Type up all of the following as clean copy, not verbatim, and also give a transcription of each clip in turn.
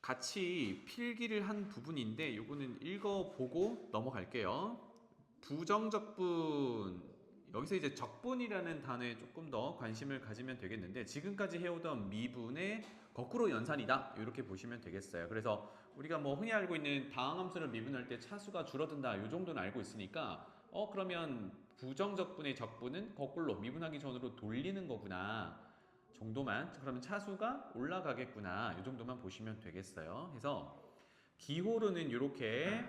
같이 필기를 한 부분인데 요거는 읽어보고 넘어갈게요. 부정적분, 여기서 이제 적분이라는 단어에 조금 더 관심을 가지면 되겠는데, 지금까지 해오던 미분의 거꾸로 연산이다 이렇게 보시면 되겠어요. 그래서 우리가 뭐 흔히 알고 있는 다항함수를 미분할 때 차수가 줄어든다 이 정도는 알고 있으니까 그러면 부정적분의 적분은 거꾸로 미분하기 전으로 돌리는 거구나 정도만, 그러면 차수가 올라가겠구나 이 정도만 보시면 되겠어요. 그래서 기호로는 이렇게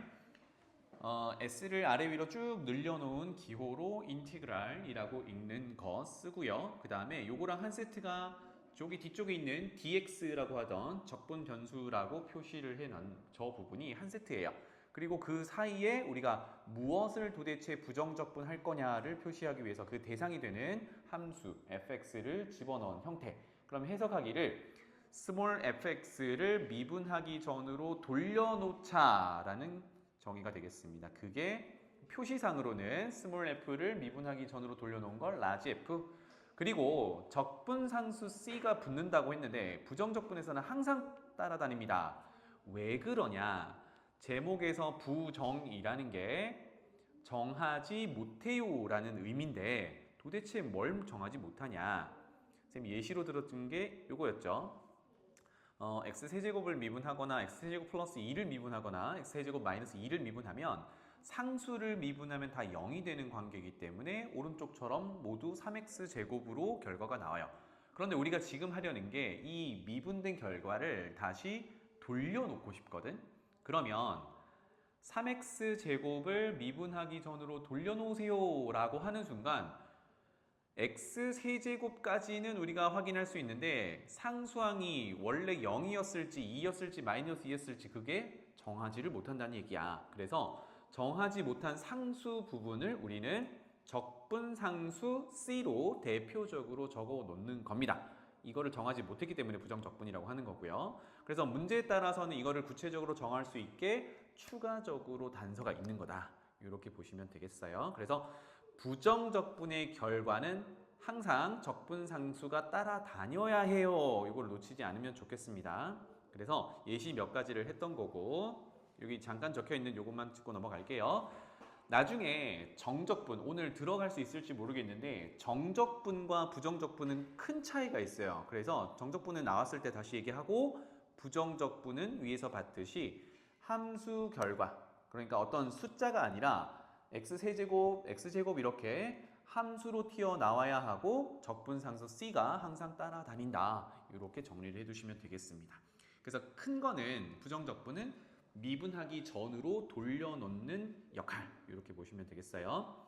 S를 아래 위로 쭉 늘려놓은 기호로 인티그랄이라고 읽는 거 쓰고요. 그 다음에 요거랑 한 세트가 저기 뒤쪽에 있는 dx라고 하던 적분 변수라고 표시를 해놓은 저 부분이 한 세트예요. 그리고 그 사이에 우리가 무엇을 도대체 부정적분할 거냐를 표시하기 위해서 그 대상이 되는 함수 fx를 집어넣은 형태. 그럼 해석하기를 small fx를 미분하기 전으로 돌려놓자라는 정의가 되겠습니다. 그게 표시상으로는 small f를 미분하기 전으로 돌려놓은 걸 large f, 그리고 적분상수 c가 붙는다고 했는데 부정적분에서는 항상 따라다닙니다. 왜 그러냐? 제목에서 부정이라는 게 정하지 못해요 라는 의미인데 도대체 뭘 정하지 못하냐? 선생님 예시로 들었던 게 요거였죠. x세제곱을 미분하거나 x세제곱 플러스 2를 미분하거나 x세제곱 마이너스 2를 미분하면 상수를 미분하면 다 0이 되는 관계이기 때문에 오른쪽처럼 모두 3x제곱으로 결과가 나와요. 그런데 우리가 지금 하려는 게 이 미분된 결과를 다시 돌려놓고 싶거든. 그러면 3x제곱을 미분하기 전으로 돌려놓으세요 라고 하는 순간 x세제곱까지는 우리가 확인할 수 있는데 상수항이 원래 0이었을지 2였을지 마이너스 2였을지 그게 정하지를 못한다는 얘기야. 그래서 정하지 못한 상수 부분을 우리는 적분상수 C로 대표적으로 적어 놓는 겁니다. 이거를 정하지 못했기 때문에 부정적분이라고 하는 거고요. 그래서 문제에 따라서는 이거를 구체적으로 정할 수 있게 추가적으로 단서가 있는 거다. 이렇게 보시면 되겠어요. 그래서 부정적분의 결과는 항상 적분상수가 따라다녀야 해요. 이걸 놓치지 않으면 좋겠습니다. 그래서 예시 몇 가지를 했던 거고 여기 잠깐 적혀있는 요것만 짚고 넘어갈게요. 나중에 정적분, 오늘 들어갈 수 있을지 모르겠는데 정적분과 부정적분은 큰 차이가 있어요. 그래서 정적분은 나왔을 때 다시 얘기하고 부정적분은 위에서 봤듯이 함수 결과, 그러니까 어떤 숫자가 아니라 x세제곱, x제곱 이렇게 함수로 튀어나와야 하고 적분상수 C가 항상 따라다닌다. 이렇게 정리를 해두시면 되겠습니다. 그래서 큰 거는 부정적분은 미분하기 전으로 돌려놓는 역할 이렇게 보시면 되겠어요.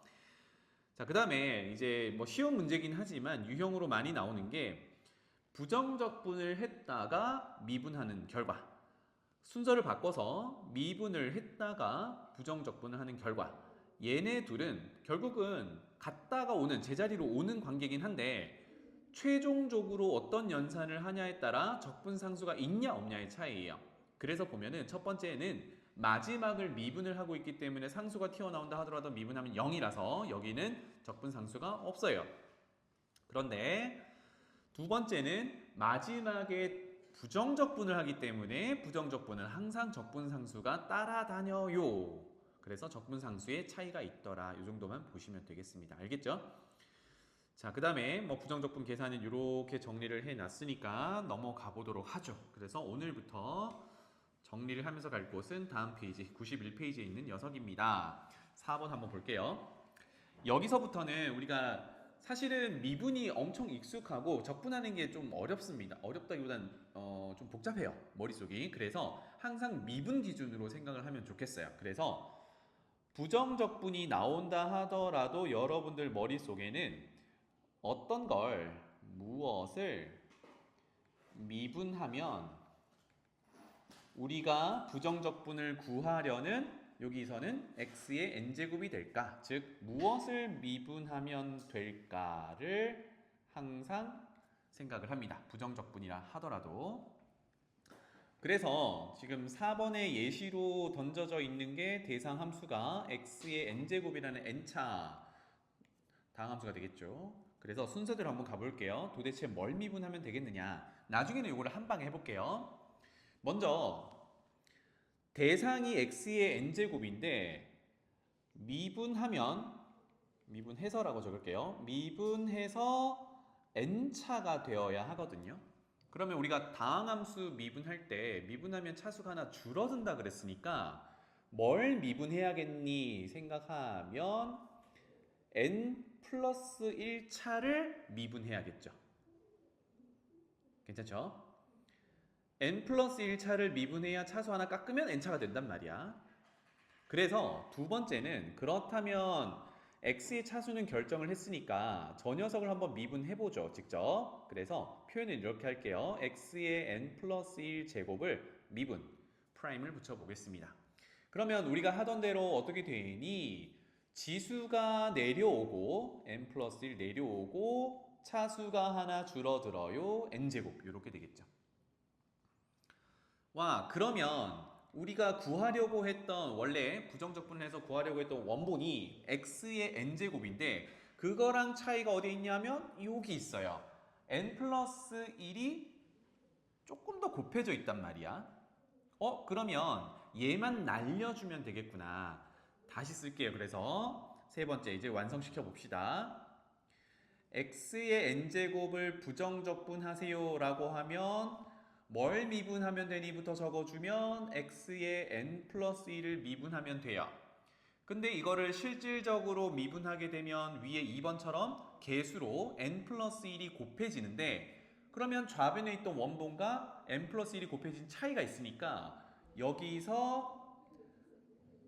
자, 그 다음에 이제 뭐 쉬운 문제긴 하지만 유형으로 많이 나오는 게 부정적분을 했다가 미분하는 결과, 순서를 바꿔서 미분을 했다가 부정적분을 하는 결과, 얘네 둘은 결국은 갔다가 오는 제자리로 오는 관계긴 한데 최종적으로 어떤 연산을 하냐에 따라 적분상수가 있냐 없냐의 차이예요. 그래서 보면은 첫 번째는 마지막을 미분을 하고 있기 때문에 상수가 튀어나온다 하더라도 미분하면 0이라서 여기는 적분상수가 없어요. 그런데 두 번째는 마지막에 부정적분을 하기 때문에 부정적분은 항상 적분상수가 따라다녀요. 그래서 적분상수의 차이가 있더라. 이 정도만 보시면 되겠습니다. 알겠죠? 자, 그 다음에 뭐 부정적분 계산은 이렇게 정리를 해놨으니까 넘어가 보도록 하죠. 그래서 오늘부터 정리를 하면서 갈 곳은 다음 페이지 91페이지에 있는 녀석입니다. 4번 한번 볼게요. 여기서부터는 우리가 사실은 미분이 엄청 익숙하고 적분하는 게 좀 어렵습니다. 어렵다기보단 좀 복잡해요. 머릿속이. 그래서 항상 미분 기준으로 생각을 하면 좋겠어요. 그래서 부정적분이 나온다 하더라도 여러분들 머릿속에는 어떤 걸 무엇을 미분하면 우리가 부정적분을 구하려는 여기서는 x의 n제곱이 될까? 즉 무엇을 미분하면 될까를 항상 생각을 합니다. 부정적분이라 하더라도. 그래서 지금 4번의 예시로 던져져 있는 게 대상 함수가 x의 n제곱이라는 n차 다항함수가 되겠죠. 그래서 순서대로 한번 가볼게요. 도대체 뭘 미분하면 되겠느냐? 나중에는 이거를 한 방에 해볼게요. 먼저 대상이 x의 n제곱인데 미분해서라고 적을게요. 미분해서 n차가 되어야 하거든요. 그러면 우리가 다항함수 미분할 때 미분하면 차수가 하나 줄어든다 그랬으니까 뭘 미분해야겠니 생각하면 n 플러스 1차를 미분해야겠죠. 괜찮죠? n 플러스 1차를 미분해야 차수 하나 깎으면 n차가 된단 말이야. 그래서 두 번째는 그렇다면 x의 차수는 결정을 했으니까 저 녀석을 한번 미분해보죠. 직접. 그래서 표현을 이렇게 할게요. x의 n 플러스 1 제곱을 미분, 프라임을 붙여보겠습니다. 그러면 우리가 하던 대로 어떻게 되니? 지수가 내려오고 n 플러스 1 내려오고 차수가 하나 줄어들어요. n제곱 이렇게 되겠죠. 와, 그러면 우리가 구하려고 했던 원래 부정적분해서 구하려고 했던 원본이 x의 n제곱인데 그거랑 차이가 어디 있냐면 여기 있어요. n 플러스 1이 조금 더 곱해져 있단 말이야. 그러면 얘만 날려주면 되겠구나. 다시 쓸게요. 그래서 세 번째 이제 완성시켜 봅시다. x의 n제곱을 부정적분하세요 라고 하면 뭘 미분하면 되니부터 적어주면 x의 n 플러스 1을 미분하면 돼요. 근데 이거를 실질적으로 미분하게 되면 위에 2번처럼 개수로 n 플러스 1이 곱해지는데 그러면 좌변에 있던 원본과 n 플러스 1이 곱해진 차이가 있으니까 여기서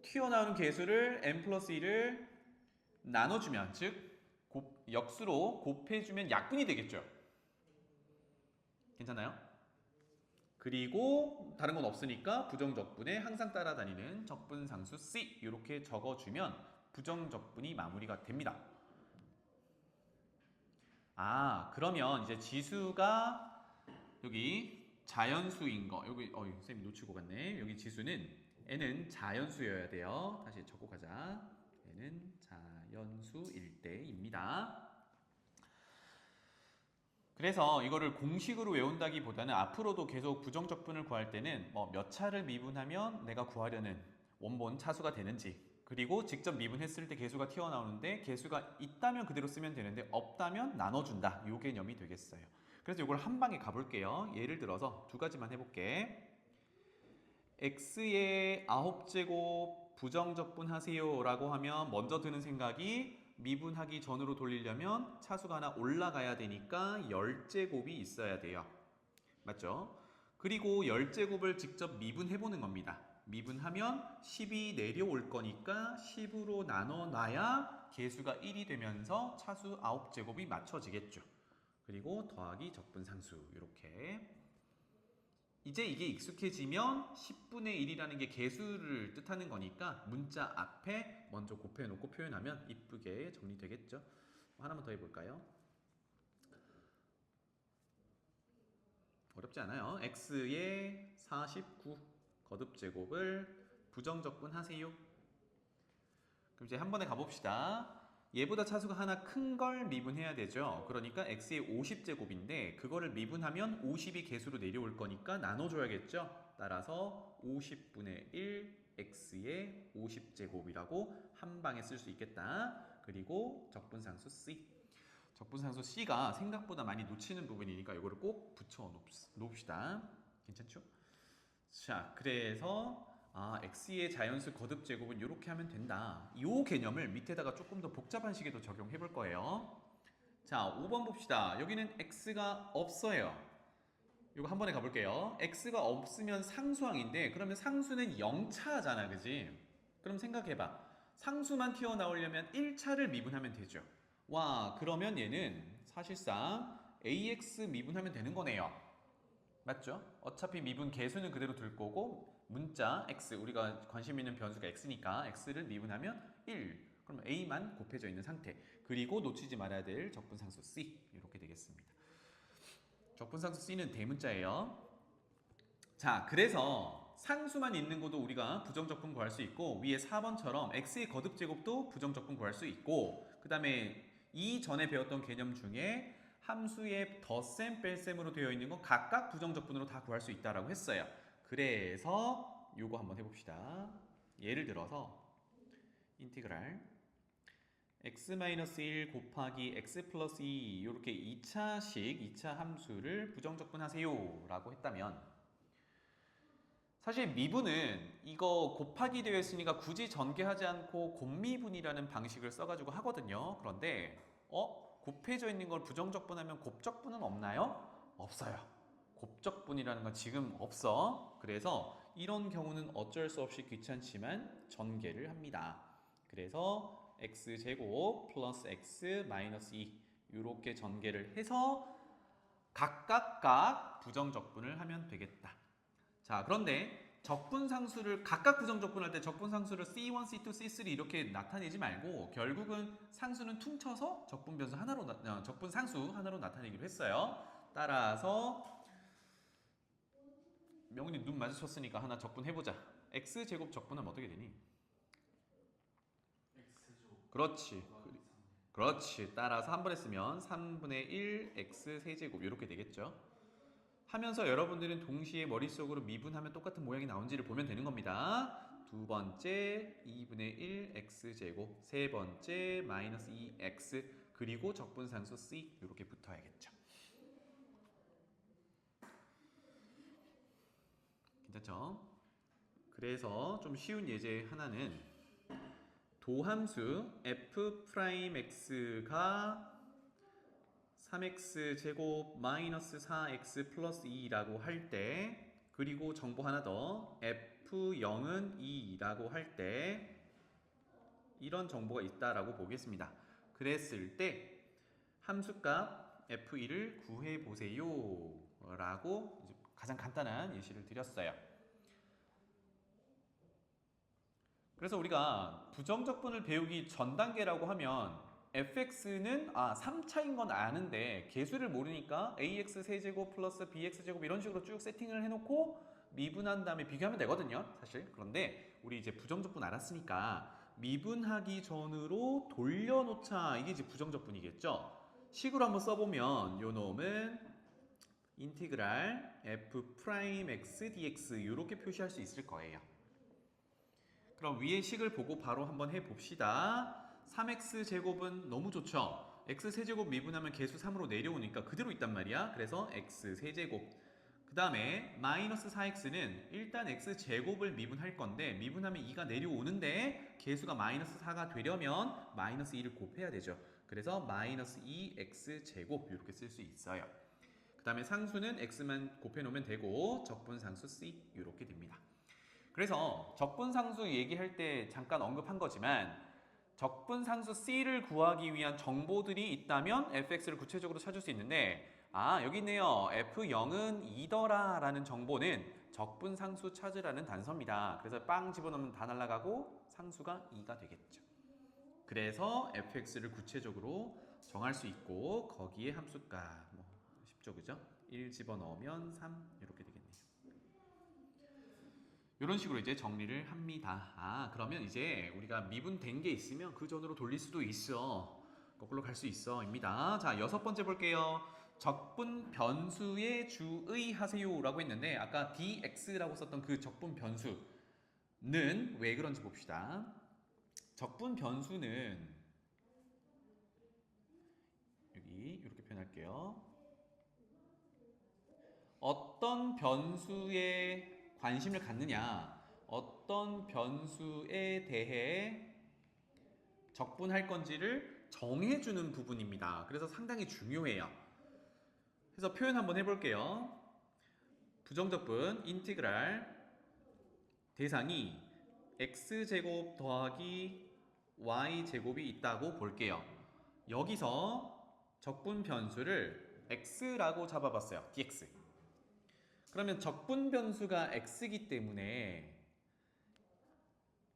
튀어나오는 개수를 n 플러스 1을 나눠주면 즉 역수로 곱해주면 약분이 되겠죠. 괜찮나요? 그리고 다른 건 없으니까 부정적분에 항상 따라다니는 적분상수 C 이렇게 적어주면 부정적분이 마무리가 됩니다. 그러면 이제 지수가 여기 자연수인 거 여기 쌤이 놓치고 갔네. 여기 지수는 n은 자연수여야 돼요. 다시 적고 가자. n은 자연수일 때입니다. 그래서 이거를 공식으로 외운다기보다는 앞으로도 계속 부정적분을 구할 때는 몇 차를 미분하면 내가 구하려는 원본 차수가 되는지 그리고 직접 미분했을 때 개수가 튀어나오는데 개수가 있다면 그대로 쓰면 되는데 없다면 나눠준다. 이 개념이 되겠어요. 그래서 이걸 한 방에 가볼게요. 예를 들어서 두 가지만 해볼게. x의 9제곱 부정적분하세요 라고 하면 먼저 드는 생각이 미분하기 전으로 돌리려면 차수가 하나 올라가야 되니까 10제곱이 있어야 돼요. 맞죠? 그리고 10제곱을 직접 미분해보는 겁니다. 미분하면 10이 내려올 거니까 10으로 나눠놔야 개수가 1이 되면서 차수 9제곱이 맞춰지겠죠. 그리고 더하기 적분상수 이렇게 이제 이게 익숙해지면 10분의 1이라는 게 개수를 뜻하는 거니까 문자 앞에 먼저 곱해놓고 표현하면 이쁘게 정리되겠죠. 하나만 더 해볼까요? 어렵지 않아요. x의 49 거듭제곱을 부정적분하세요. 그럼 이제 한 번에 가봅시다. 얘보다 차수가 하나 큰 걸 미분해야 되죠. 그러니까 x의 50제곱인데 그거를 미분하면 50이 개수로 내려올 거니까 나눠줘야겠죠. 따라서 50분의 1 x의 50제곱이라고 한 방에 쓸 수 있겠다. 그리고 적분상수 c. 적분상수 c가 생각보다 많이 놓치는 부분이니까 이거를 꼭 붙여 놓읍시다. 괜찮죠? 자, 그래서 x의 자연수 거듭 제곱은 이렇게 하면 된다. 이 개념을 밑에다가 조금 더 복잡한 식에도 적용해 볼 거예요. 자, 5번 봅시다. 여기는 x가 없어요. 이거 한 번에 가볼게요. x가 없으면 상수항인데 그러면 상수는 0차잖아, 그지? 그럼 생각해봐. 상수만 튀어나오려면 1차를 미분하면 되죠. 와, 그러면 얘는 사실상 ax 미분하면 되는 거네요. 맞죠? 어차피 미분 개수는 그대로 둘 거고 문자 x, 우리가 관심 있는 변수가 x니까 x를 미분하면 1. 그럼 a만 곱해져 있는 상태. 그리고 놓치지 말아야 될 적분상수 c 이렇게 되겠습니다. 적분상수 c는 대문자예요. 자, 그래서 상수만 있는 것도 우리가 부정적분 구할 수 있고 위에 4번처럼 x의 거듭제곱도 부정적분 구할 수 있고 그 다음에 이전에 배웠던 개념 중에 함수의 덧셈, 뺄셈으로 되어 있는 건 각각 부정적분으로 다 구할 수 있다라고 했어요. 그래서 요거 한번 해봅시다. 예를 들어서 인티그랄 x-1 곱하기 x 플러스 2 이렇게 2차 함수를 부정적분하세요 라고 했다면, 사실 미분은 이거 곱하기 되어 있으니까 굳이 전개하지 않고 곱미분이라는 방식을 써가지고 하거든요. 그런데 곱해져 있는 걸 부정적분하면 곱적분은 없나요? 없어요. 곱적분이라는 건 지금 없어. 그래서 이런 경우는 어쩔 수 없이 귀찮지만 전개를 합니다. 그래서 x제곱 플러스 x 마이너스 2 이렇게 전개를 해서 각각 부정적분을 하면 되겠다. 자, 그런데 적분상수를 각각 부정적분할 때 적분상수를 C1, C2, C3 이렇게 나타내지 말고 결국은 상수는 퉁쳐서 적분상수 하나로 나타내기로 했어요. 따라서 명훈이 눈 마주쳤으니까 하나 적분해보자. x제곱 적분하면 어떻게 되니? 그렇지. 그렇지. 따라서 한 번에 쓰면 3분의 1 x 세제곱 이렇게 되겠죠. 하면서 여러분들은 동시에 머릿속으로 미분하면 똑같은 모양이 나온지를 보면 되는 겁니다. 두 번째 2분의 1 x제곱, 세 번째 마이너스 2x, 그리고 적분상수 c 이렇게 붙어야겠죠. 괜찮죠? 그래서 좀 쉬운 예제 하나는 도함수 f'x가 3x 제곱 마이너스 4x 플러스 2라고 할 때, 그리고 정보 하나 더 f0은 2라고 할 때 이런 정보가 있다라고 보겠습니다. 그랬을 때 함수값 f1을 구해보세요 라고 가장 간단한 예시를 드렸어요. 그래서 우리가 부정적분을 배우기 전 단계라고 하면 fx는 3차인 건 아는데 개수를 모르니까 ax 세제곱 플러스 bx 제곱 이런 식으로 쭉 세팅을 해놓고 미분한 다음에 비교하면 되거든요, 사실. 그런데 우리 이제 부정적분 알았으니까 미분하기 전으로 돌려놓자, 이게 이제 부정적분이겠죠. 식으로 한번 써보면 요 놈은 인티그랄 f'x dx 이렇게 표시할 수 있을 거예요. 그럼 위의 식을 보고 바로 한번 해봅시다. 3x 제곱은 너무 좋죠. x 세제곱 미분하면 개수 3으로 내려오니까 그대로 있단 말이야. 그래서 x 세제곱. 그 다음에 마이너스 4x는 일단 x 제곱을 미분할 건데 미분하면 2가 내려오는데 개수가 마이너스 4가 되려면 마이너스 2를 곱해야 되죠. 그래서 마이너스 2x 제곱 이렇게 쓸 수 있어요. 그 다음에 상수는 x만 곱해놓으면 되고 적분상수 c 이렇게 됩니다. 그래서 적분상수 얘기할 때 잠깐 언급한 거지만 적분상수 C를 구하기 위한 정보들이 있다면 fx를 구체적으로 찾을 수 있는데, 여기 있네요. f0은 2더라 라는 정보는 적분상수 찾으라는 단서입니다. 그래서 빵 집어넣으면 다 날아가고 상수가 2가 되겠죠. 그래서 fx를 구체적으로 정할 수 있고 거기에 함수값 쉽죠, 그죠? 1 집어넣으면 3 이렇게 되겠네요. 이런 식으로 이제 정리를 합니다. 그러면 이제 우리가 미분된 게 있으면 그 전으로 돌릴 수도 있어. 거꾸로 갈 수 있어 입니다. 자, 6번째 볼게요. 적분 변수에 주의하세요 라고 했는데 아까 dx라고 썼던 그 적분 변수는 왜 그런지 봅시다. 적분 변수는 여기 이렇게 표현할게요. 어떤 변수에 관심을 갖느냐, 어떤 변수에 대해 적분할 건지를 정해주는 부분입니다. 그래서 상당히 중요해요. 그래서 표현 한번 해볼게요. 부정적분 인티그랄 대상이 x제곱 더하기 y제곱이 있다고 볼게요. 여기서 적분 변수를 x라고 잡아봤어요. dx. 그러면 적분 변수가 x이기 때문에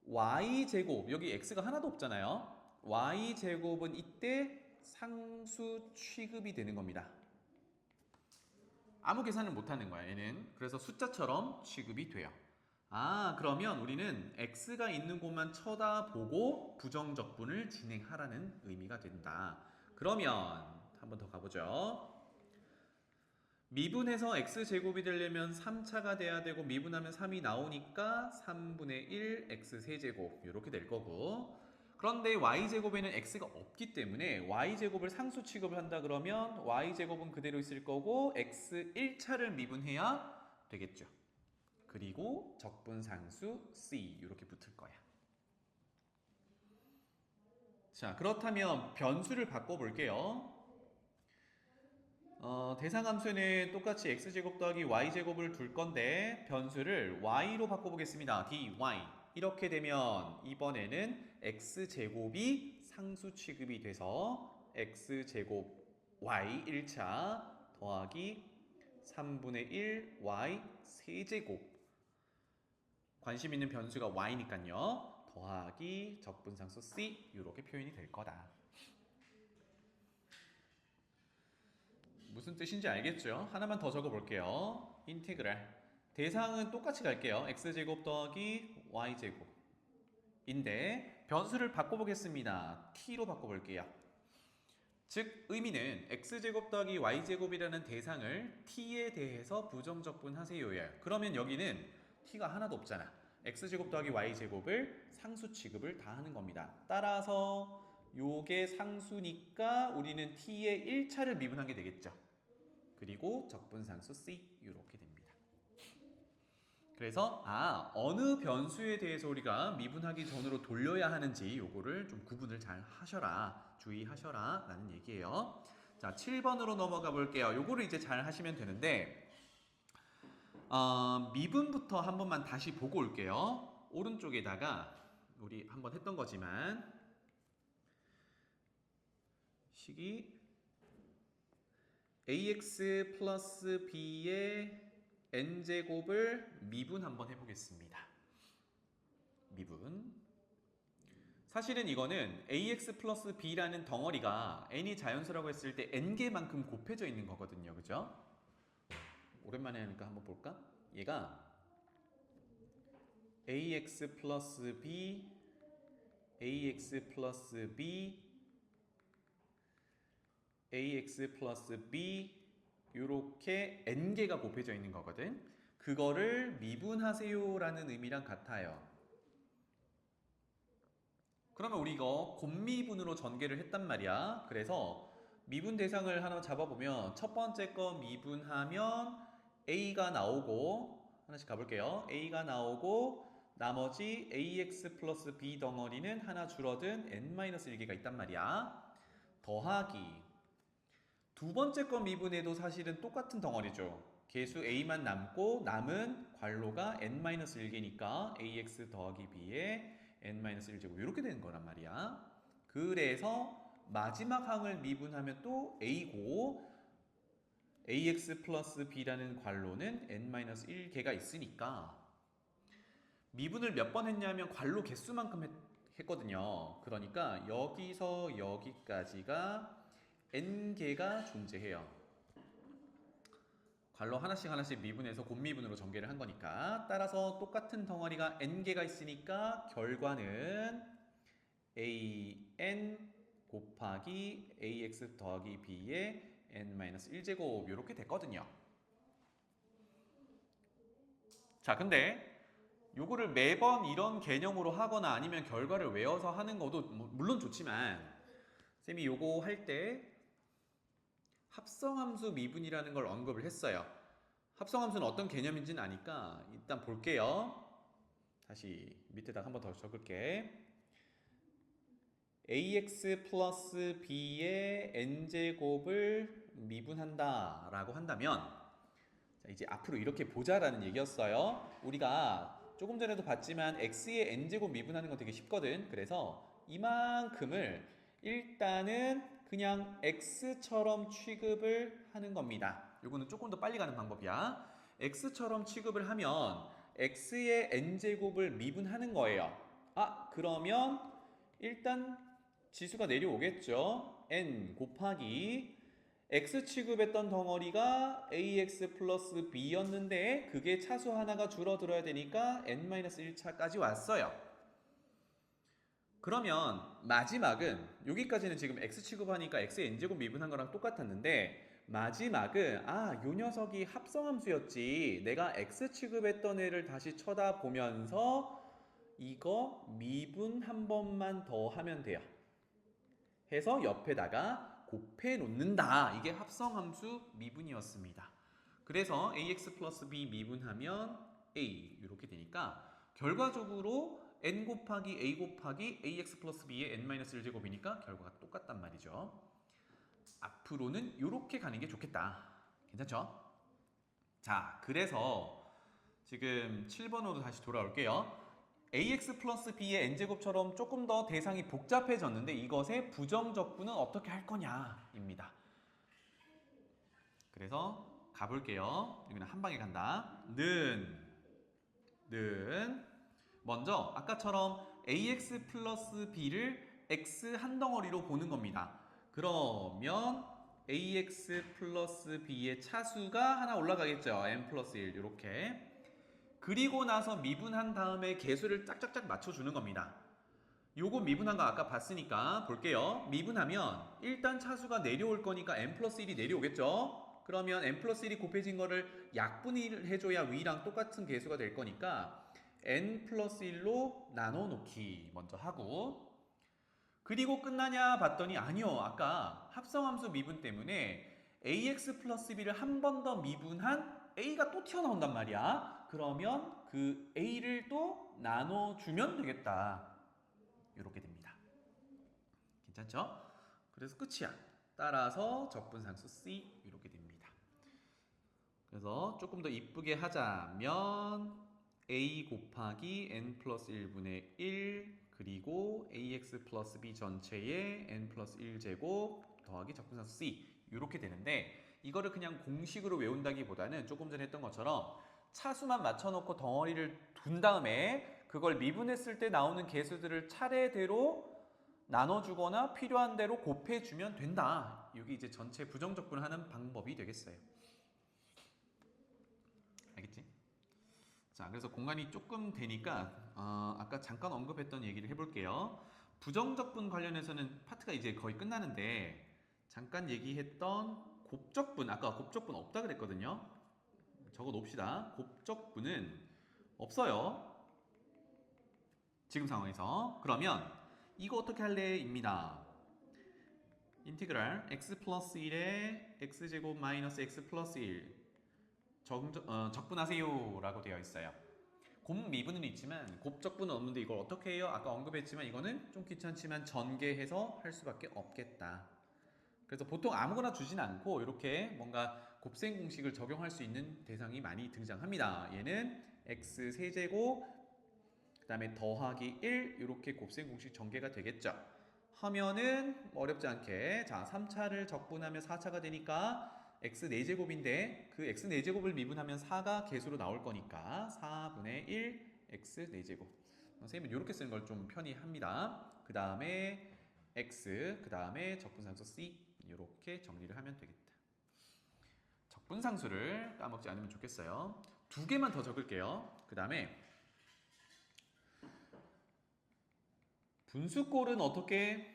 y제곱, 여기 x가 하나도 없잖아요. y제곱은 이때 상수 취급이 되는 겁니다. 아무 계산을 못하는 거야, 얘는. 그래서 숫자처럼 취급이 돼요. 그러면 우리는 x가 있는 곳만 쳐다보고 부정적분을 진행하라는 의미가 된다. 그러면 한 번 더 가보죠. 미분해서 x제곱이 되려면 3차가 돼야 되고 미분하면 3이 나오니까 3분의 1 x세제곱 이렇게 될 거고, 그런데 y제곱에는 x가 없기 때문에 y제곱을 상수 취급을 한다 그러면 y제곱은 그대로 있을 거고 x 1차를 미분해야 되겠죠. 그리고 적분상수 c 이렇게 붙을 거야. 자, 그렇다면 변수를 바꿔볼게요. 대상함수는 똑같이 x제곱 더하기 y제곱을 둘 건데 변수를 y로 바꿔보겠습니다. dy. 이렇게 되면 이번에는 x제곱이 상수 취급이 돼서 x제곱 y 1차 더하기 3분의 1 y 세제곱, 관심 있는 변수가 y니까요. 더하기 적분상수 c 이렇게 표현이 될 거다. 무슨 뜻인지 알겠죠? 하나만 더 적어볼게요. 인테그랄. 대상은 똑같이 갈게요. x제곱 더하기 y제곱인데 변수를 바꿔보겠습니다. t로 바꿔볼게요. 즉 의미는 x제곱 더하기 y제곱이라는 대상을 t에 대해서 부정적분하세요예요. 그러면 여기는 t가 하나도 없잖아. x제곱 더하기 y제곱을 상수 취급을 다 하는 겁니다. 따라서 요게 상수니까 우리는 t의 1차를 미분하게 되겠죠. 그리고 적분상수 c 이렇게 됩니다. 그래서 어느 변수에 대해서 우리가 미분하기 전으로 돌려야 하는지 요거를 좀 구분을 잘 하셔라, 주의하셔라 라는 얘기예요. 자, 7번으로 넘어가 볼게요. 요거를 이제 잘 하시면 되는데 미분부터 한 번만 다시 보고 올게요. 오른쪽에다가 우리 한번 했던 거지만 식이 ax 플러스 b의 n제곱을 미분 한번 해보겠습니다. 미분. 사실은 이거는 ax 플러스 b라는 덩어리가 n이 자연수라고 했을 때 n개만큼 곱해져 있는 거거든요. 그죠? 오랜만에 하니까 한번 볼까? 얘가 ax 플러스 b, ax 플러스 b, ax 플러스 b 이렇게 n개가 곱해져 있는 거거든. 그거를 미분하세요 라는 의미랑 같아요. 그러면 우리 이거 곱미분으로 전개를 했단 말이야. 그래서 미분 대상을 하나 잡아보면 첫 번째 거 미분하면 a가 나오고, 하나씩 가볼게요. a가 나오고 나머지 ax 플러스 b 덩어리는 하나 줄어든 n-1개가 있단 말이야. 더하기 두 번째 거 미분에도 사실은 똑같은 덩어리죠. 개수 a만 남고 남은 괄호가 n-1개니까 ax 더하기 b의 n-1제곱 이렇게 되는 거란 말이야. 그래서 마지막 항을 미분하면 또 a고 ax 플러스 b라는 괄호는 n-1개가 있으니까 미분을 몇 번 했냐면 괄호 개수만큼 했거든요. 그러니까 여기서 여기까지가 n개가 존재해요. 괄호 하나씩 하나씩 미분해서 곱미분으로 전개를 한 거니까. 따라서 똑같은 덩어리가 n개가 있으니까 결과는 an 곱하기 ax 더하기 b의 n-1제곱 이렇게 됐거든요. 자, 근데 요거를 매번 이런 개념으로 하거나 아니면 결과를 외워서 하는 것도 물론 좋지만 쌤이 요거 할 때 합성함수 미분이라는 걸 언급을 했어요. 합성함수는 어떤 개념인지는 아니까 일단 볼게요. 다시 밑에다 한번 더 적을게. ax 플러스 b의 n제곱을 미분한다 라고 한다면, 자, 이제 앞으로 이렇게 보자라는 얘기였어요. 우리가 조금 전에도 봤지만 x의 n제곱 미분하는 건 되게 쉽거든. 그래서 이만큼을 일단은 그냥 x처럼 취급을 하는 겁니다. 이거는 조금 더 빨리 가는 방법이야. x처럼 취급을 하면 x의 n제곱을 미분하는 거예요. 그러면 일단 지수가 내려오겠죠. n 곱하기 x 취급했던 덩어리가 ax 플러스 b였는데 그게 차수 하나가 줄어들어야 되니까 n-1차까지 왔어요. 그러면 마지막은 여기까지는 지금 x 취급하니까 x의 n제곱 미분한 거랑 똑같았는데 마지막은 요 녀석이 합성함수였지. 내가 x 취급했던 애를 다시 쳐다보면서 이거 미분 한 번만 더 하면 돼요. 해서 옆에다가 곱해 놓는다. 이게 합성함수 미분이었습니다. 그래서 ax 플러스 b 미분하면 a 이렇게 되니까 결과적으로 n 곱하기 a 곱하기 ax 플러스 b의 n-1제곱이니까 결과가 똑같단 말이죠. 앞으로는 이렇게 가는 게 좋겠다. 괜찮죠? 자, 그래서 지금 7번으로 다시 돌아올게요. ax 플러스 b의 n제곱처럼 조금 더 대상이 복잡해졌는데 이것의 부정적분은 어떻게 할 거냐 입니다. 그래서 가볼게요. 여기는 한 방에 간다. 는 먼저 아까처럼 ax 플러스 b를 x 한 덩어리로 보는 겁니다. 그러면 ax 플러스 b의 차수가 하나 올라가겠죠. n 플러스 1 이렇게. 그리고 나서 미분한 다음에 개수를 짝짝짝 맞춰주는 겁니다. 요거 미분한 거 아까 봤으니까 볼게요. 미분하면 일단 차수가 내려올 거니까 n 플러스 1이 내려오겠죠. 그러면 n 플러스 1이 곱해진 거를 약분을 해줘야 위랑 똑같은 개수가 될 거니까 n 플러스 1로 나눠놓기 먼저 하고, 그리고 끝나냐 봤더니 아니요. 아까 합성함수 미분 때문에 ax 플러스 b를 한 번 더 미분한 a가 또 튀어나온단 말이야. 그러면 그 a를 또 나눠주면 되겠다. 이렇게 됩니다. 괜찮죠? 그래서 끝이야. 따라서 적분상수 C 이렇게 됩니다. 그래서 조금 더 이쁘게 하자면 a 곱하기 n 플러스 1분의 1 그리고 ax 플러스 b 전체의 n 플러스 1제곱 더하기 적분상수 C 이렇게 되는데, 이거를 그냥 공식으로 외운다기보다는 조금 전에 했던 것처럼 차수만 맞춰놓고 덩어리를 둔 다음에 그걸 미분했을 때 나오는 개수들을 차례대로 나눠주거나 필요한 대로 곱해주면 된다. 이게 이제 전체 부정적분을 하는 방법이 되겠어요. 알겠지? 자, 그래서 공간이 조금 되니까 아까 잠깐 언급했던 얘기를 해볼게요. 부정적분 관련해서는 파트가 이제 거의 끝나는데, 잠깐 얘기했던 곱적분, 아까 곱적분 없다 그랬거든요. 적어 놓읍시다. 곱적분은 없어요. 지금 상황에서. 그러면 이거 어떻게 할래? 입니다. 인티그랄 x 플러스 1에 x제곱 마이너스 x 플러스 1 적분하세요 라고 되어 있어요. 곱미분은 있지만 곱적분은 없는데 이걸 어떻게 해요? 아까 언급했지만 이거는 좀 귀찮지만 전개해서 할 수밖에 없겠다. 그래서 보통 아무거나 주진 않고 이렇게 뭔가 곱셈 공식을 적용할 수 있는 대상이 많이 등장합니다. 얘는 x 세제곱 그 다음에 더하기 1 이렇게 곱셈 공식 전개가 되겠죠. 하면은 어렵지 않게 자 3차를 적분하면 4차가 되니까 x 4제곱인데 그 x 4제곱을 미분하면 4가 개수로 나올 거니까 4분의 1 x 4제곱. 선생님은 이렇게 쓰는 걸 좀 편히 합니다. 그 다음에 x 그 다음에 적분상수 c 이렇게 정리를 하면 되겠다. 적분상수를 까먹지 않으면 좋겠어요. 두 개만 더 적을게요. 그 다음에 분수꼴은 어떻게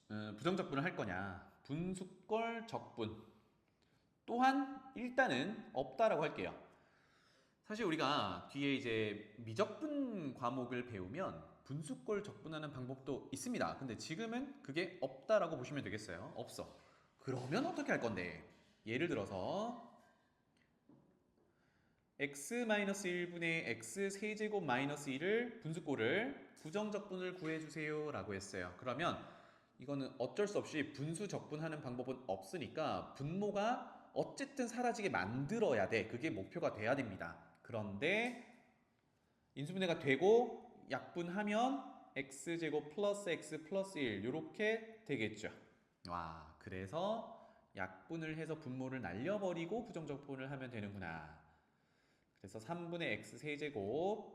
부정적분을 할 거냐. 분수꼴 적분 또한 일단은 없다라고 할게요. 사실 우리가 뒤에 이제 미적분 과목을 배우면 분수꼴 적분하는 방법도 있습니다. 근데 지금은 그게 없다라고 보시면 되겠어요. 없어. 그러면 어떻게 할 건데? 예를 들어서 x-1분의 x 세제곱 마이너스 1을 분수꼴을 부정적분을 구해주세요 라고 했어요. 그러면 이거는 어쩔 수 없이 분수 적분하는 방법은 없으니까 분모가 어쨌든 사라지게 만들어야 돼. 그게 목표가 돼야 됩니다. 그런데 인수분해가 되고 약분하면 x제곱 플러스 x 플러스 1 이렇게 되겠죠. 와, 그래서 약분을 해서 분모를 날려버리고 부정적분을 하면 되는구나. 그래서 3분의 x 세제곱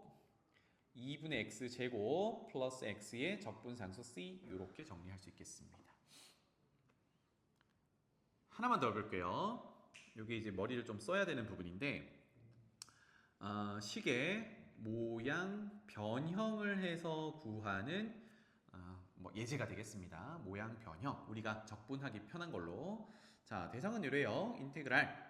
2분의 x 제곱 플러스 x의 적분상수 c 이렇게 정리할 수 있겠습니다. 하나만 더 볼게요. 여기 이제 머리를 좀 써야 되는 부분인데 식의 모양 변형을 해서 구하는 예제가 되겠습니다. 모양 변형 우리가 적분하기 편한 걸로. 자, 대상은 이래요. 인테그랄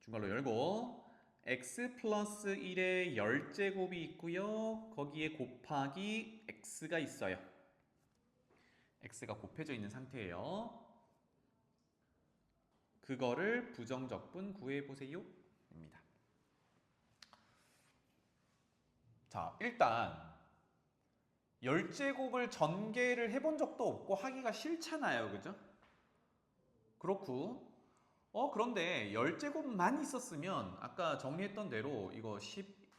중괄호 열고 x 플러스 1의 10제곱이 있고요. 거기에 곱하기 x가 있어요. x가 곱해져 있는 상태예요. 그거를 부정적분 구해보세요. 입니다. 자, 일단 10제곱을 전개를 해본 적도 없고 하기가 싫잖아요. 그죠? 그렇고 그런데 10제곱만 있었으면 아까 정리했던 대로 이거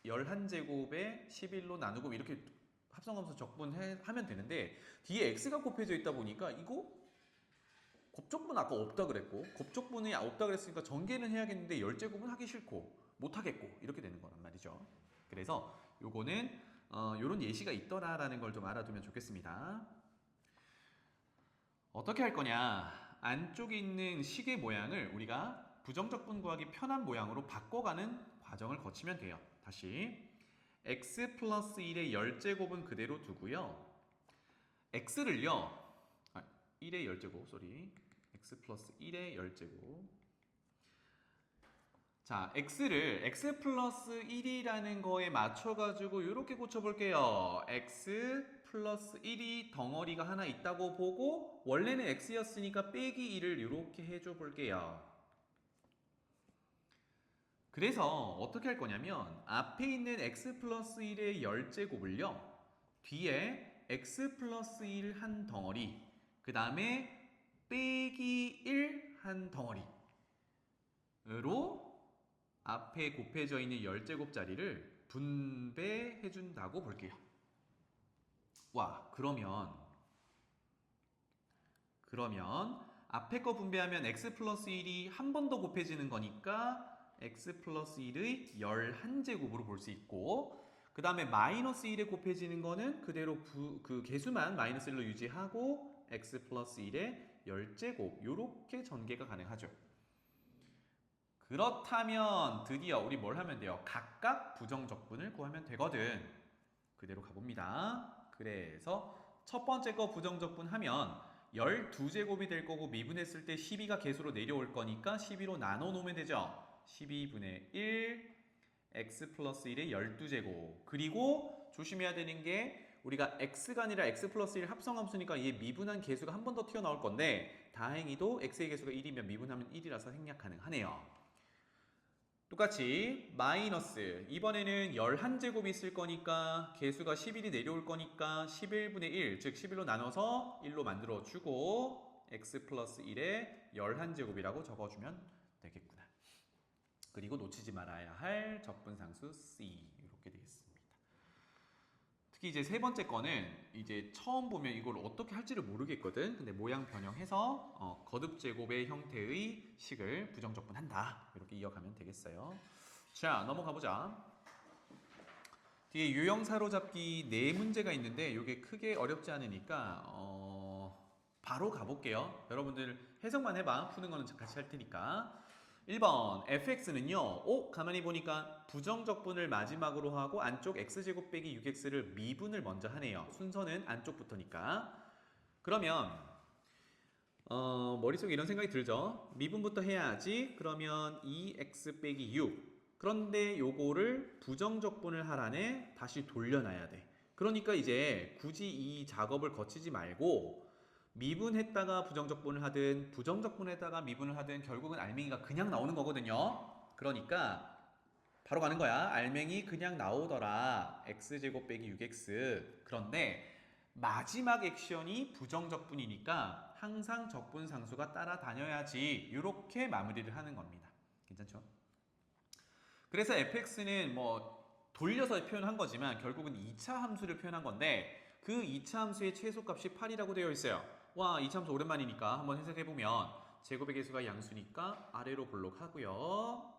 11제곱에 11로 나누고 이렇게 합성함수 적분하면 되는데 뒤에 x가 곱해져 있다 보니까 이거 곱적분 아까 없다 그랬고 곱적분이 없다 그랬으니까 전개는 해야겠는데 10제곱은 하기 싫고 못하겠고 이렇게 되는 거란 말이죠. 그래서 요거는 요런 예시가 있더라라는 걸 좀 알아두면 좋겠습니다. 어떻게 할 거냐? 안쪽에 있는 식의 모양을 우리가 부정적분 구하기 편한 모양으로 바꿔가는 과정을 거치면 돼요. 다시 x 플러스 1의 10제곱은 그대로 두고요. x를요. 1의 10제곱, x 플러스 1의 10제곱. 자, x를 x 플러스 1이라는 거에 맞춰가지고 이렇게 고쳐볼게요. x 플러스 1이 덩어리가 하나 있다고 보고 원래는 x였으니까 빼기 1을 이렇게 해줘 볼게요. 그래서 어떻게 할 거냐면 앞에 있는 x 플러스 1의 10제곱을요. 뒤에 x 플러스 1 한 덩어리 그 다음에 빼기 1 한 덩어리로 앞에 곱해져 있는 10제곱짜리를 분배해 준다고 볼게요. 와, 그러면 앞에 거 분배하면 x 플러스 1이 한 번 더 곱해지는 거니까 x 플러스 1의 11제곱으로 볼 수 있고 그 다음에 마이너스 1에 곱해지는 거는 그대로 그 개수만 마이너스 1로 유지하고 x 플러스 1의 10제곱 이렇게 전개가 가능하죠. 그렇다면 드디어 우리 뭘 하면 돼요? 각각 부정적분을 구하면 되거든. 그대로 가봅니다. 그래서 첫 번째 거 부정적분 하면 12제곱이 될 거고 미분했을 때 12가 개수로 내려올 거니까 12로 나눠 놓으면 되죠. 12분의 1 x 플러스 1의 12제곱. 그리고 조심해야 되는 게 우리가 x가 아니라 x 플러스 1 합성함수니까 얘 미분한 개수가 한 번 더 튀어나올 건데 다행히도 x의 개수가 1이면 미분하면 1이라서 생략 가능하네요. 똑같이 마이너스 이번에는 11제곱이 있을 거니까 개수가 11이 내려올 거니까 11분의 1 즉 11로 나눠서 1로 만들어 주고 x 플러스 1의 11제곱이라고 적어주면 되겠구나. 그리고 놓치지 말아야 할 적분상수 c 이렇게 되겠습니다. 특히 이제 세 번째 거는 이제 처음 보면 이걸 어떻게 할지를 모르겠거든. 근데 모양 변형해서 거듭 제곱의 형태의 식을 부정적분한다. 이렇게 이어가면 되겠어요. 자, 넘어가 보자. 뒤에 유형 사로잡기 네 문제가 있는데 이게 크게 어렵지 않으니까 바로 가볼게요. 여러분들 해석만 해봐. 푸는 거는 같이 할 테니까. 1번 fx는요. 가만히 보니까 부정적분을 마지막으로 하고 안쪽 x제곱 빼기 6x를 미분을 먼저 하네요. 순서는 안쪽부터니까. 그러면 머릿속에 이런 생각이 들죠. 미분부터 해야지. 그러면 2x 빼기 6. 그런데 요거를 부정적분을 하라네. 다시 돌려놔야 돼. 그러니까 이제 굳이 이 작업을 거치지 말고 미분했다가 부정적분을 하든 부정적분했다가 미분을 하든 결국은 알맹이가 그냥 나오는 거거든요. 그러니까 바로 가는 거야. 알맹이 그냥 나오더라. x제곱 빼기 6x. 그런데 마지막 액션이 부정적분이니까 항상 적분상수가 따라다녀야지. 이렇게 마무리를 하는 겁니다. 괜찮죠? 그래서 fx는 뭐 돌려서 표현한 거지만 결국은 2차 함수를 표현한 건데 그 2차 함수의 최소값이 8이라고 되어 있어요. 와, 2차 함수 오랜만이니까 한번 해석해보면 제곱의 개수가 양수니까 아래로 볼록하고요.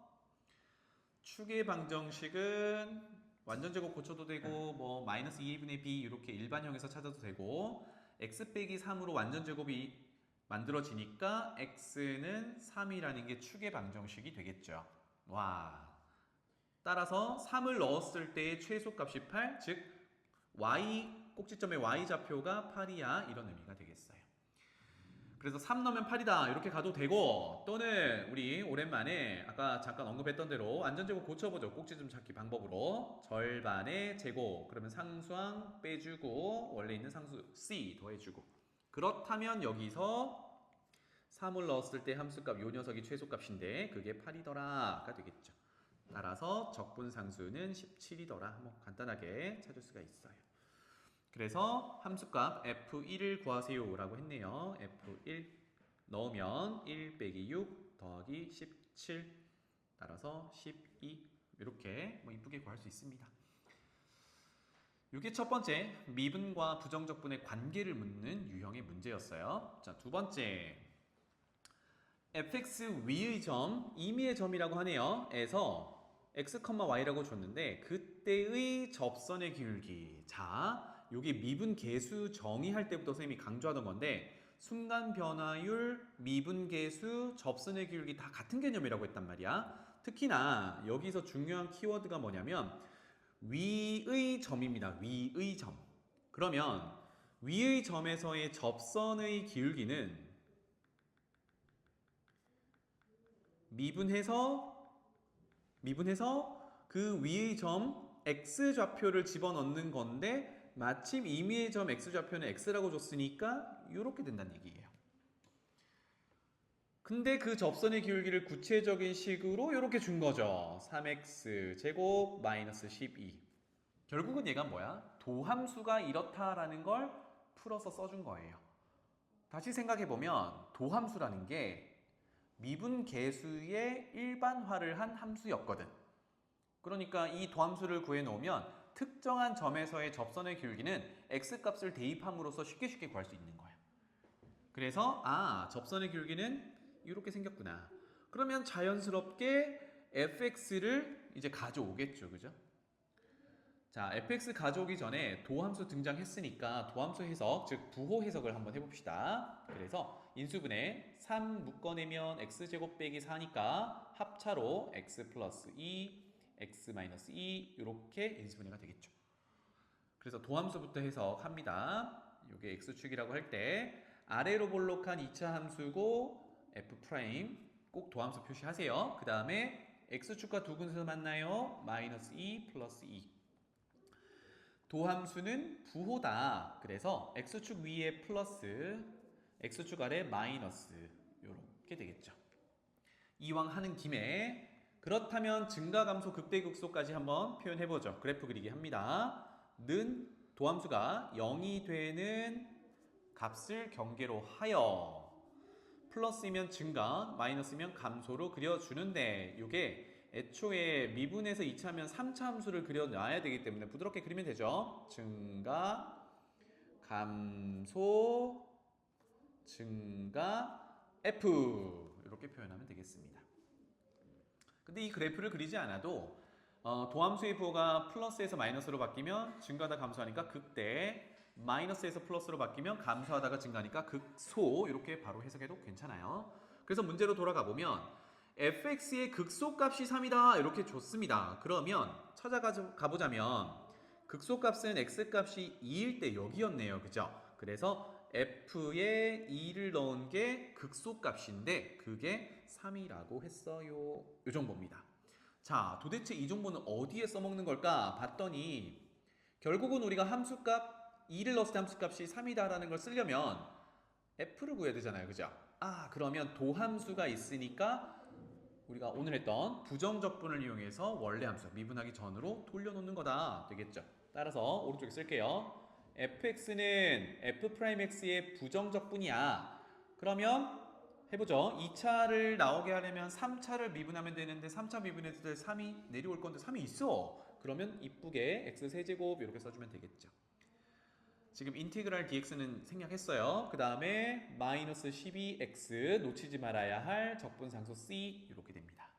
축의 방정식은 완전 제곱 고쳐도 되고 뭐 마이너스 2분의 b 이렇게 일반형에서 찾아도 되고 x 빼기 3으로 완전 제곱이 만들어지니까 x는 3이라는 게 축의 방정식이 되겠죠. 와, 따라서 3을 넣었을 때의 최소값이 8, 즉 y 꼭지점의 y좌표가 8이야 이런 의미가 되겠어요. 그래서 3 넣으면 8이다 이렇게 가도 되고, 또는 우리 오랜만에 아까 잠깐 언급했던 대로 안전제곱 고쳐보죠. 꼭지점 찾기 방법으로. 절반의 제곱 그러면 상수항 빼주고 원래 있는 상수 C 더해주고, 그렇다면 여기서 3을 넣었을 때 함수값 요 녀석이 최소값인데 그게 8이더라가 되겠죠. 따라서 적분상수는 17이더라. 뭐 간단하게 찾을 수가 있어요. 그래서 함수값 F1을 구하세요 라고 했네요. F1 넣으면 1 빼기 6 더하기 17 따라서 12 이렇게 뭐 이쁘게 구할 수 있습니다. 이게 첫 번째 미분과 부정적분의 관계를 묻는 유형의 문제였어요. 자, 두 번째 fx 위의 점, 임의의 점이라고 하네요. 에서 x, y라고 줬는데 그때의 접선의 기울기. 자, 요게 미분 계수 정의할 때부터 선생님이 강조하던 건데 순간 변화율, 미분 계수, 접선의 기울기 다 같은 개념이라고 했단 말이야. 특히나 여기서 중요한 키워드가 뭐냐면 위의 점입니다. 위의 점. 그러면 위의 점에서의 접선의 기울기는 미분해서 그 위의 점 x좌표를 집어넣는 건데 마침 임의의 점 x좌표는 x라고 줬으니까 이렇게 된다는 얘기예요. 근데 그 접선의 기울기를 구체적인 식으로 이렇게 준 거죠. 3x 제곱 마이너스 12. 결국은 얘가 뭐야? 도함수가 이렇다라는 걸 풀어서 써준 거예요. 다시 생각해보면 도함수라는 게 미분 계수의 일반화를 한 함수였거든. 그러니까 이 도함수를 구해놓으면 특정한 점에서의 접선의 기울기는 x값을 대입함으로써 쉽게 구할 수 있는 거야. 그래서 접선의 기울기는 이렇게 생겼구나. 그러면 자연스럽게 fx를 이제 가져오겠죠. 그죠? 자, fx 가져오기 전에 도함수 등장했으니까 도함수 해석, 즉 부호 해석을 한번 해봅시다. 그래서 인수분해 3 묶어내면 x제곱 빼기 4니까 합차로 x 플러스 2, x 마이너스 2 이렇게 인수분해가 되겠죠. 그래서 도함수부터 해석합니다. 이게 x축이라고 할 때 아래로 볼록한 2차 함수고 f' 꼭 도함수 표시하세요. 그 다음에 x축과 두 군수에서 만나요. 마이너스 2 플러스 2. 도함수는 부호다. 그래서 x축 위에 플러스, x축 아래 마이너스 이렇게 되겠죠. 이왕 하는 김에 그렇다면 증가감소 극대극소까지 한번 표현해보죠. 그래프 그리기 합니다. 는 도함수가 0이 되는 값을 경계로 하여 플러스이면 증가, 마이너스면 감소로 그려주는데 이게 애초에 미분에서 2차면 3차 함수를 그려놔야 되기 때문에 부드럽게 그리면 되죠. 증가, 감소, 증가, F 이렇게 표현하면 되겠습니다. 근데 이 그래프를 그리지 않아도 도함수의 부호가 플러스에서 마이너스로 바뀌면 증가하다 감소하니까 극대, 마이너스에서 플러스로 바뀌면 감소하다가 증가하니까 극소 이렇게 바로 해석해도 괜찮아요. 그래서 문제로 돌아가 보면 fx의 극소값이 3이다 이렇게 줬습니다. 그러면 찾아가보자면 극소값은 x값이 2일 때 여기였네요. 그죠? 그래서 f에 2를 넣은 게 극소값인데 그게 3이라고 했어요. 이 정보입니다. 자, 도대체 이 정보는 어디에 써먹는 걸까 봤더니 결국은 우리가 함수값 2를 넣었을 때 함수값이 3이다라는 걸 쓰려면 f를 구해야 되잖아요. 그죠? 그러면 도함수가 있으니까 우리가 오늘 했던 부정적분을 이용해서 원래 함수 미분하기 전으로 돌려놓는 거다 되겠죠. 따라서 오른쪽에 쓸게요. fx는 f'x의 부정적분이야. 그러면 해보죠. 2차를 나오게 하려면 3차를 미분하면 되는데 3차 미분했을 때 3이 내려올 건데 3이 있어. 그러면 이쁘게 x 세제곱 이렇게 써주면 되겠죠. 지금 인티그랄 dx는 생략했어요. 그 다음에 마이너스 12x 놓치지 말아야 할 적분상수 c 이렇게 됩니다.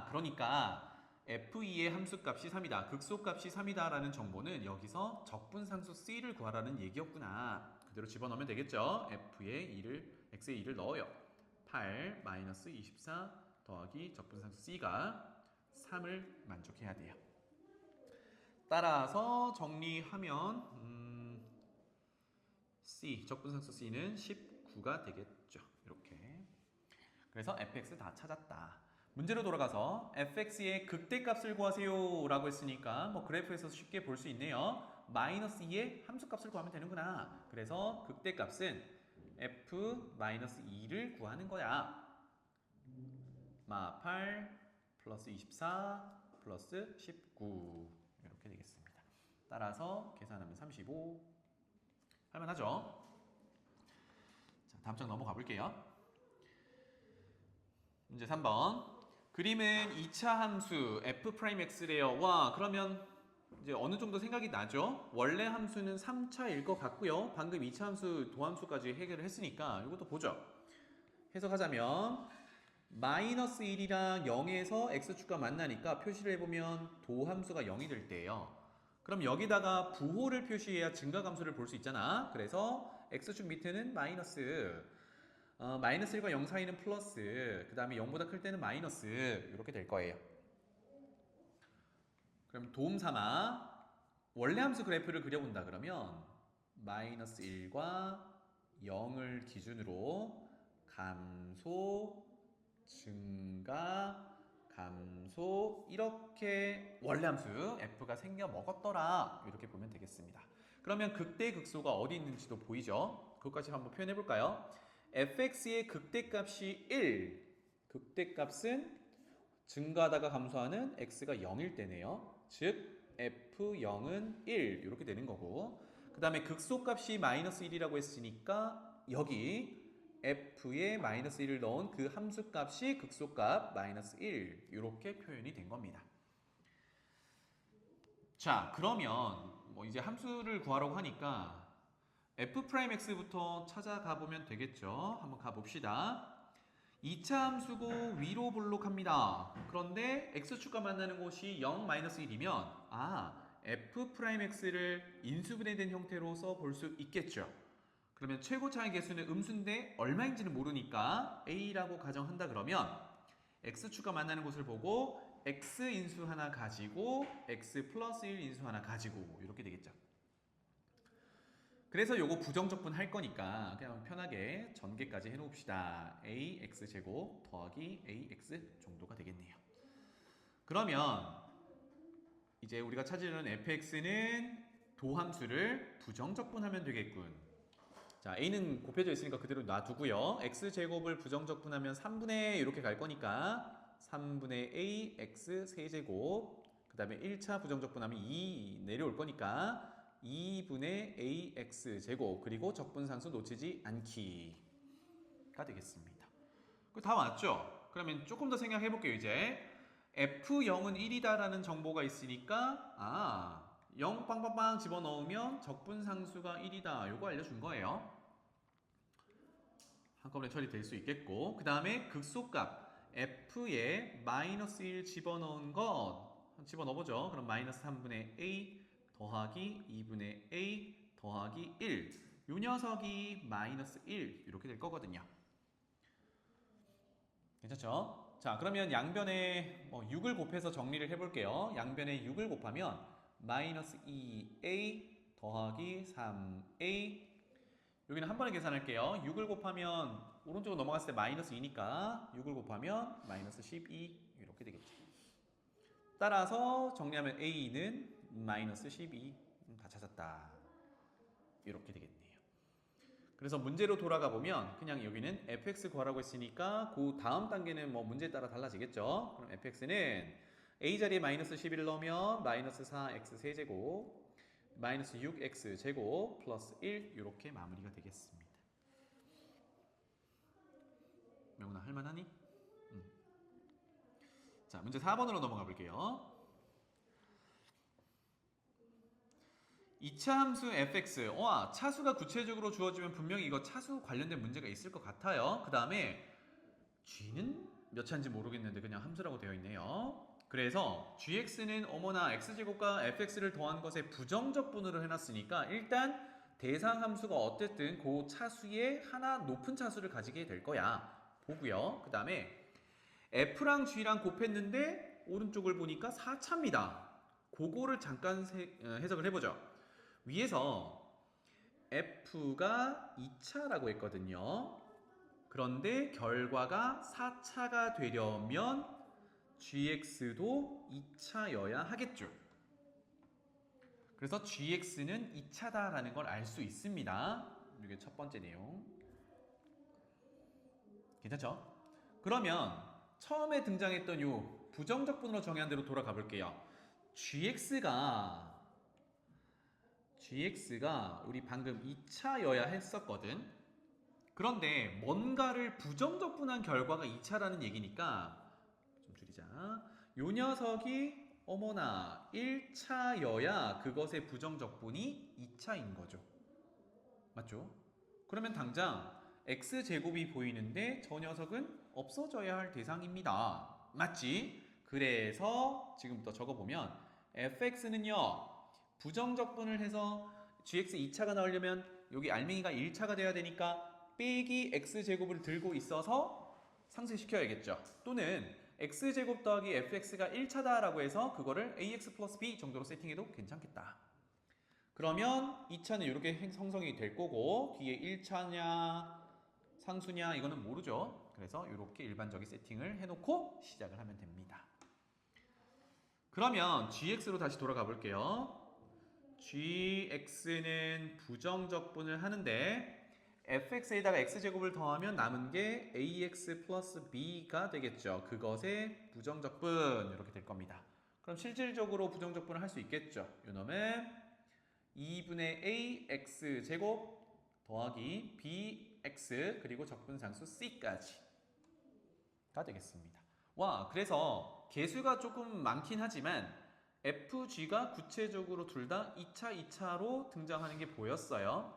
그러니까 f2의 함수값이 3이다. 극소값이 3이다 라는 정보는 여기서 적분상수 c를 구하라는 얘기였구나. 그대로 집어넣으면 되겠죠. f의 2를 x의 2를 넣어요. 8 마이너스 24 더하기 적분상수 c가 3을 만족해야 돼요. 따라서 정리하면 C 적분상수 C는 19 9가 되겠죠. 이렇게. 그래서 fx 다 찾았다. 문제로 돌아가서 fx의 극대값을 구하세요 라고 했으니까 뭐 그래프에서 쉽게 볼 수 있네요. 마이너스 2의 함수값을 구하면 되는구나. 그래서 극대값은 f-2를 구하는 거야. 8 플러스 24 플러스 19 이렇게 되겠습니다. 따라서 계산하면 35 할만하죠? 자, 다음 장 넘어가 볼게요. 문제 3번. 그림은 2차 함수 f'x래요. 와, 그러면 이제 어느 정도 생각이 나죠? 원래 함수는 3차일 것 같고요. 방금 2차 함수 도함수까지 해결을 했으니까 이것도 보죠. 해석하자면 마이너스 1이랑 0에서 x축과 만나니까 표시를 해보면 도함수가 0이 될 때예요. 그럼 여기다가 부호를 표시해야 증가함수를 볼 수 있잖아. 그래서 x축 밑에는 마이너스, 마이너스 1과 0 사이는 플러스, 그 다음에 0보다 클 때는 마이너스 이렇게 될 거예요. 그럼 도움 삼아 원래 함수 그래프를 그려본다 그러면 마이너스 1과 0을 기준으로 감소, 증가, 감소 이렇게 원래 함수 f가 생겨 먹었더라 이렇게 보면 되겠습니다. 그러면 극대 극소가 어디 있는지도 보이죠? 그것까지 한번 표현해 볼까요? fx의 극대값이 1, 극대값은 증가하다가 감소하는 x가 0일 때네요. 즉 f0은 1 이렇게 되는 거고, 그 다음에 극소값이 마이너스 1이라고 했으니까 여기 f에 마이너스 1을 넣은 그 함수값이 극소값 마이너스 1 이렇게 표현이 된 겁니다. 자, 그러면 뭐 이제 함수를 구하라고 하니까 f'x부터 찾아가 보면 되겠죠. 한번 가봅시다. 2차 함수고 위로 볼록합니다. 그런데 x축과 만나는 곳이 0, 마이너스 1이면 f'x를 인수분해된 형태로 써볼 수 있겠죠. 그러면 최고차의 개수는 음수인데 얼마인지는 모르니까 a라고 가정한다 그러면 x축과 만나는 곳을 보고 x인수 하나 가지고 x 플러스 1 인수 하나 가지고 이렇게 되겠죠. 그래서 요거 부정적분 할 거니까 그냥 편하게 전개까지 해놓읍시다. ax제곱 더하기 ax 정도가 되겠네요. 그러면 이제 우리가 찾으려는 fx는 도함수를 부정적분하면 되겠군. 자, a는 곱해져 있으니까 그대로 놔두고요. x제곱을 부정적분하면 3분의 이렇게 갈 거니까 3분의 a x 세제곱, 그 다음에 1차 부정적분하면 2 내려올 거니까 2분의 ax 제곱, 그리고 적분상수 놓치지 않기가 되겠습니다. 다 맞죠? 그러면 조금 더 생각해 볼게요. 이제 f0은 1이다라는 정보가 있으니까 0 빵빵빵 집어넣으면 적분상수가 1이다. 요거 알려준 거예요. 한꺼번에 처리될 수 있겠고, 그 다음에 극소값 f에 마이너스 1 집어넣은 것 집어넣어보죠. 그럼 마이너스 3분의 a 더하기 2분의 a 더하기 1. 요 녀석이 마이너스 1 이렇게 될 거거든요. 괜찮죠? 자, 그러면 양변에 6을 곱해서 정리를 해볼게요. 양변에 6을 곱하면 마이너스 2a 더하기 3a, 여기는 한 번에 계산할게요. 6을 곱하면 오른쪽으로 넘어갔을 때 마이너스 2니까 6을 곱하면 마이너스 12 이렇게 되겠죠. 따라서 정리하면 a는 마이너스 12 다 찾았다 이렇게 되겠네요. 그래서 문제로 돌아가 보면 그냥 여기는 fx 구하라고 했으니까 그 다음 단계는 뭐 문제에 따라 달라지겠죠. 그럼 fx는 a 자리에 마이너스 11을 넣으면 마이너스 4x 세제곱 마이너스 6x 제곱 플러스 1 이렇게 마무리가 되겠습니다. 명훈아 할만하니? 자, 문제 4번으로 넘어가 볼게요. 2차 함수 fx, 차수가 구체적으로 주어지면 분명히 이거 차수 관련된 문제가 있을 것 같아요. 그 다음에 g는 몇 차인지 모르겠는데 그냥 함수라고 되어 있네요. 그래서 gx는 어머나 x제곱과 fx를 더한 것에 부정적분으로 해놨으니까 일단 대상 함수가 어쨌든 그 차수의 하나 높은 차수를 가지게 될 거야 보고요. 그 다음에 f랑 g랑 곱했는데 오른쪽을 보니까 4차입니다. 그거를 잠깐 해석을 해보죠. 위에서 F가 2차라고 했거든요. 그런데 결과가 4차가 되려면 GX도 2차여야 하겠죠. 그래서 GX는 2차다라는 걸 알 수 있습니다. 이게 첫 번째 내용. 괜찮죠? 그러면 처음에 등장했던 요 부정적 분으로 정의한 대로 돌아가 볼게요. GX가 우리 방금 2차여야 했었거든. 그런데 뭔가를 부정적분한 결과가 2차라는 얘기니까 좀 줄이자. 요 녀석이 어머나 1차여야 그것의 부정적분이 2차인 거죠. 맞죠? 그러면 당장 x제곱이 보이는데 저 녀석은 없어져야 할 대상입니다. 맞지? 그래서 지금부터 적어보면 fx는요 부정적분을 해서 gx 2차가 나오려면 여기 알맹이가 1차가 돼야 되니까 빼기 x제곱을 들고 있어서 상쇄시켜야겠죠. 또는 x제곱 더하기 fx가 1차다라고 해서 그거를 ax 플러스 b 정도로 세팅해도 괜찮겠다. 그러면 2차는 이렇게 형성이 될 거고 뒤에 1차냐 상수냐 이거는 모르죠. 그래서 이렇게 일반적인 세팅을 해놓고 시작을 하면 됩니다. 그러면 gx로 다시 돌아가 볼게요. gx는 부정적분을 하는데 fx에다가 x제곱을 더하면 남은 게 ax 플러스 b가 되겠죠. 그것의 부정적분 이렇게 될 겁니다. 그럼 실질적으로 부정적분을 할 수 있겠죠. 요놈은 2분의 a x제곱 더하기 bx 그리고 적분상수 c까지가 되겠습니다. 와, 그래서 개수가 조금 많긴 하지만 fg가 구체적으로 둘 다 2차, 2차로 등장하는 게 보였어요.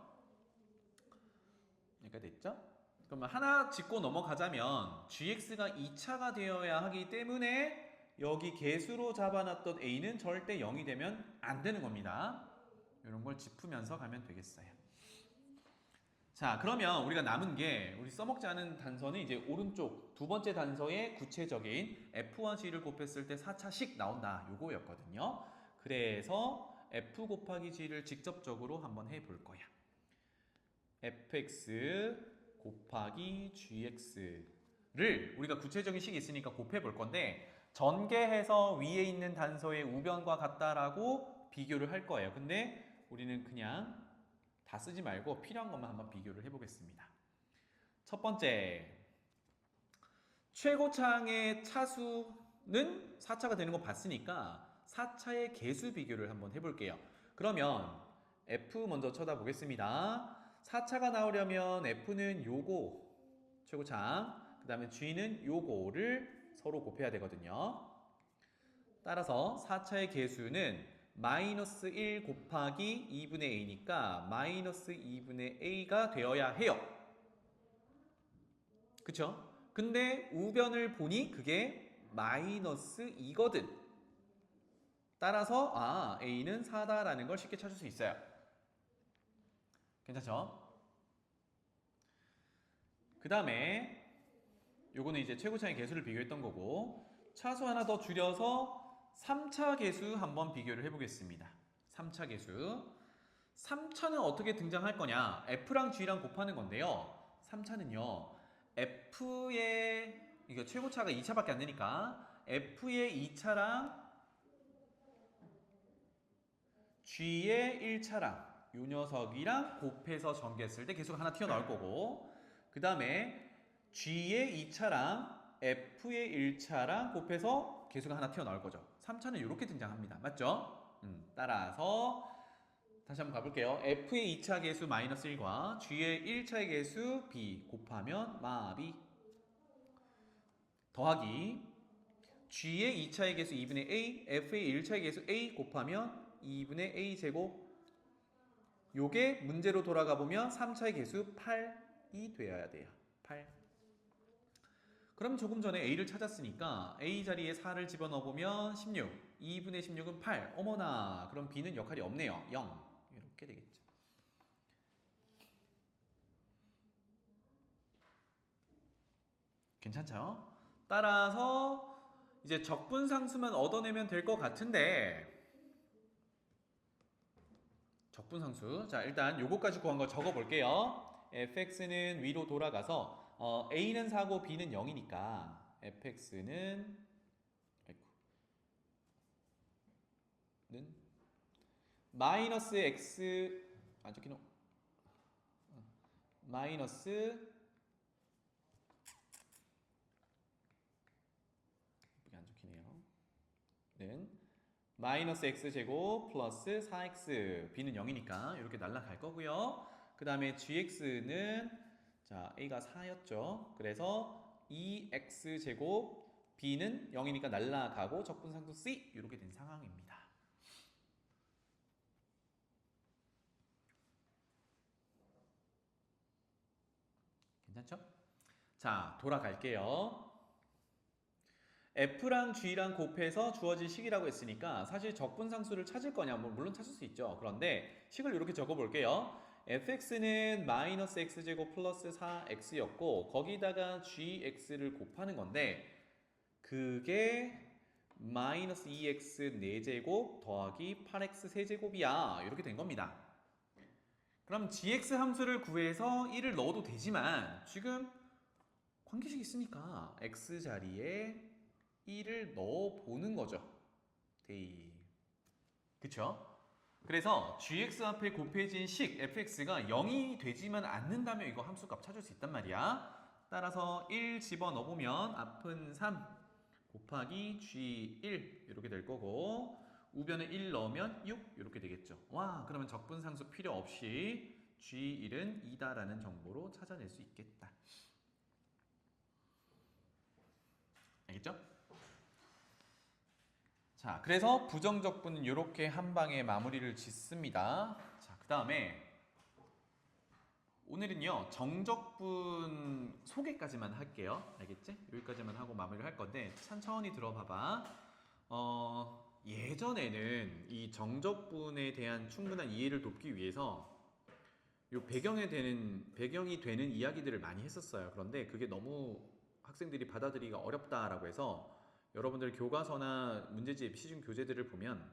여기가 됐죠? 그러면 하나 짚고 넘어가자면 gx가 2차가 되어야 하기 때문에 여기 개수로 잡아놨던 a는 절대 0이 되면 안 되는 겁니다. 이런 걸 짚으면서 가면 되겠어요. 자, 그러면 우리가 남은 게 우리 써먹지 않은 단서는 이제 오른쪽 두 번째 단서의 구체적인 f와 g를 곱했을 때 4차씩 나온다 요거였거든요. 그래서 f 곱하기 g를 직접적으로 한번 해볼 거야. fx 곱하기 gx를 우리가 구체적인 식이 있으니까 곱해 볼 건데 전개해서 위에 있는 단서의 우변과 같다라고 비교를 할 거예요. 근데 우리는 그냥 다 쓰지 말고 필요한 것만 한번 비교를 해보겠습니다. 첫 번째, 최고차항의 차수는 4차가 되는 거 봤으니까 4차의 개수 비교를 한번 해볼게요. 그러면 F 먼저 쳐다보겠습니다. 4차가 나오려면 F는 요거 최고차항, 그 다음에 G는 요거를 서로 곱해야 되거든요. 따라서 4차의 개수는 마이너스 1 곱하기 2분의 a니까 마이너스 2분의 a가 되어야 해요. 그쵸? 근데 우변을 보니 그게 마이너스 2거든. 따라서 a는 4다라는 걸 쉽게 찾을 수 있어요. 괜찮죠? 그 다음에 요거는 이제 최고차의 개수를 비교했던 거고 차수 하나 더 줄여서 3차 개수 한번 비교를 해보겠습니다. 3차 개수. 3차는 어떻게 등장할 거냐? F랑 G랑 곱하는 건데요. 3차는요. F의 이거 최고차가 2차밖에 안 되니까 F의 2차랑 G의 1차랑 요 녀석이랑 곱해서 전개했을 때 개수가 하나 튀어나올 거고 그 다음에 G의 2차랑 F의 1차랑 곱해서 개수가 하나 튀어나올 거죠. 3차는 이렇게 등장합니다. 맞죠? 따라서 다시 한번 가볼게요. F의 2차 개수 마이너스 1과 G의 1차의 개수 B 곱하면 마비 더하기 G의 2차의 개수 2분의 A, F의 1차의 개수 A 곱하면 2분의 A 제곱 요게 문제로 돌아가 보면 3차의 개수 8이 되어야 돼요. 8. 그럼 조금 전에 A를 찾았으니까 A 자리에 4를 집어넣어보면 16, 2분의 16은 8. 어머나, 그럼 B는 역할이 없네요. 0. 이렇게 되겠죠. 괜찮죠? 따라서 이제 적분상수만 얻어내면 될 것 같은데 적분상수. 자, 일단 요거까지 구한 거 적어 볼게요. fx는 위로 돌아가서 a는 4고 b는 0이니까 fx는 마이너스 x 안 적히노 마이너스 이게 안 적히네요. 는 마이너스 x제곱 플러스 4x b는 0이니까 이렇게 날라갈 거고요. 그 다음에 gx는 자 a가 4였죠. 그래서 2x제곱 b는 0이니까 날라가고 적분상수 c 이렇게 된 상황입니다. 괜찮죠? 자 돌아갈게요. F랑 G랑 곱해서 주어질 식이라고 했으니까 사실 적분상수를 찾을 거냐? 물론 찾을 수 있죠. 그런데 식을 이렇게 적어볼게요. fx는 마이너스 x제곱 플러스 4x였고 거기다가 gx를 곱하는 건데 그게 마이너스 2x 4제곱 더하기 8x 세제곱이야. 이렇게 된 겁니다. 그럼 gx 함수를 구해서 1을 넣어도 되지만 지금 관계식이 있으니까 x 자리에 1을 넣어보는 거죠. 그쵸? 그래서 gx 앞에 곱해진 식 fx가 0이 되지만 않는다면 이거 함수값 찾을 수 있단 말이야. 따라서 1 집어넣어보면 앞은 3 곱하기 g1 이렇게 될 거고 우변에 1 넣으면 6 이렇게 되겠죠. 와 그러면 적분상수 필요 없이 g1은 2다라는 정보로 찾아낼 수 있겠다. 알겠죠? 자, 그래서 부정적분은 이렇게 한 방에 마무리를 짓습니다. 자, 그 다음에 오늘은요 정적분 소개까지만 할게요. 알겠지? 여기까지만 하고 마무리를 할 건데 천천히 들어봐봐. 예전에는 이 정적분에 대한 충분한 이해를 돕기 위해서 요 배경이 되는 이야기들을 많이 했었어요. 그런데 그게 너무 학생들이 받아들이기가 어렵다라고 해서 여러분들 교과서나 문제집, 시중 교재들을 보면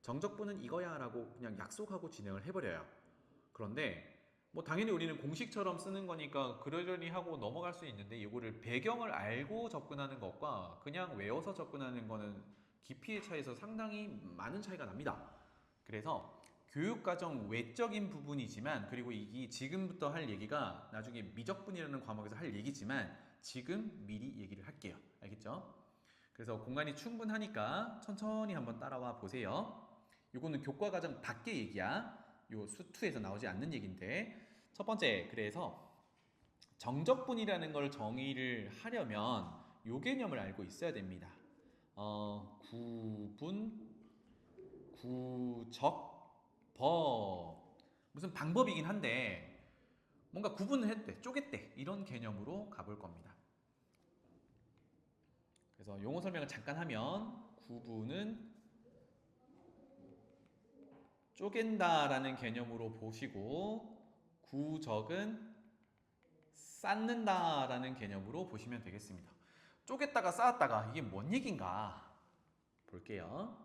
정적분은 이거야 라고 그냥 약속하고 진행을 해버려요. 그런데 뭐 당연히 우리는 공식처럼 쓰는 거니까 그러려니 하고 넘어갈 수 있는데 이거를 배경을 알고 접근하는 것과 그냥 외워서 접근하는 거는 깊이의 차이에서 상당히 많은 차이가 납니다. 그래서 교육과정 외적인 부분이지만 그리고 이게 지금부터 할 얘기가 나중에 미적분이라는 과목에서 할 얘기지만 지금 미리 얘기를 할게요. 알겠죠? 그래서 공간이 충분하니까 천천히 한번 따라와 보세요. 요거는 교과과정 밖의 얘기야. 요 수2에서 나오지 않는 얘기인데 첫 번째 그래서 정적분이라는 걸 정의를 하려면 요 개념을 알고 있어야 됩니다. 구분, 구적, 법 무슨 방법이긴 한데 뭔가 구분을 했대, 쪼갰대 이런 개념으로 가볼 겁니다. 그래서 용어 설명을 잠깐 하면 구분은 쪼갠다라는 개념으로 보시고 구적은 쌓는다라는 개념으로 보시면 되겠습니다. 쪼갰다가 쌓았다가 이게 뭔 얘기인가 볼게요.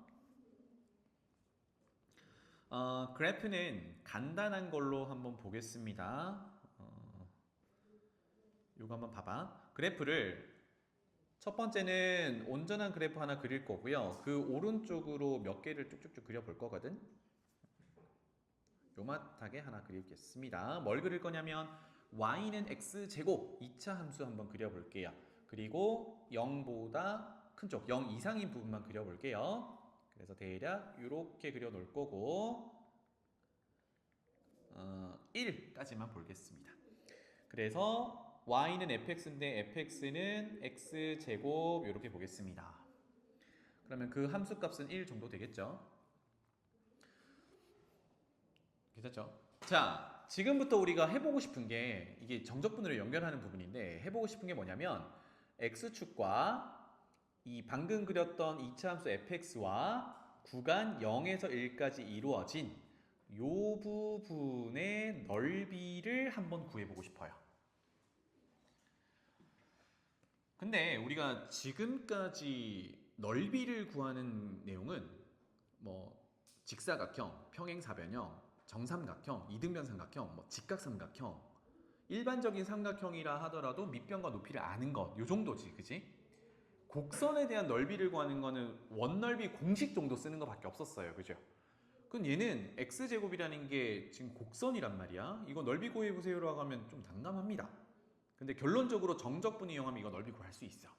그래프는 간단한 걸로 한번 보겠습니다. 요거 한번 봐봐. 그래프를 첫 번째는 온전한 그래프 하나 그릴 거고요. 그 오른쪽으로 몇 개를 쭉쭉쭉 그려볼 거거든. 요맛하게 하나 그리겠습니다. 뭘 그릴 거냐면 y는 x제곱 2차 함수 한번 그려볼게요. 그리고 0보다 큰 쪽, 0 이상인 부분만 그려볼게요. 그래서 대략 이렇게 그려놓을 거고 1까지만 보겠습니다. 그래서 y는 fx인데 fx는 x제곱 이렇게 보겠습니다. 그러면 그 함수값은 1 정도 되겠죠? 괜찮죠? 자, 지금부터 우리가 해보고 싶은 게 이게 정적분으로 연결하는 부분인데 해보고 싶은 게 뭐냐면 x축과 이 방금 그렸던 2차 함수 fx와 구간 0에서 1까지 이루어진 요 부분의 넓이를 한번 구해보고 싶어요. 근데 우리가 지금까지 넓이를 구하는 내용은 뭐 직사각형, 평행사변형, 정삼각형, 이등변 삼각형, 뭐 직각삼각형, 일반적인 삼각형이라 하더라도 밑변과 높이를 아는 것, 요 정도지, 그지? 곡선에 대한 넓이를 구하는 거는 원넓이 공식 정도 쓰는 것밖에 없었어요, 그죠? 그럼 얘는 x제곱이라는 게 지금 곡선이란 말이야. 이거 넓이 구해보세요라고 하면 좀 난감합니다. 근데 결론적으로 정적분을 이용하면 이거 넓이 구할 수 있어.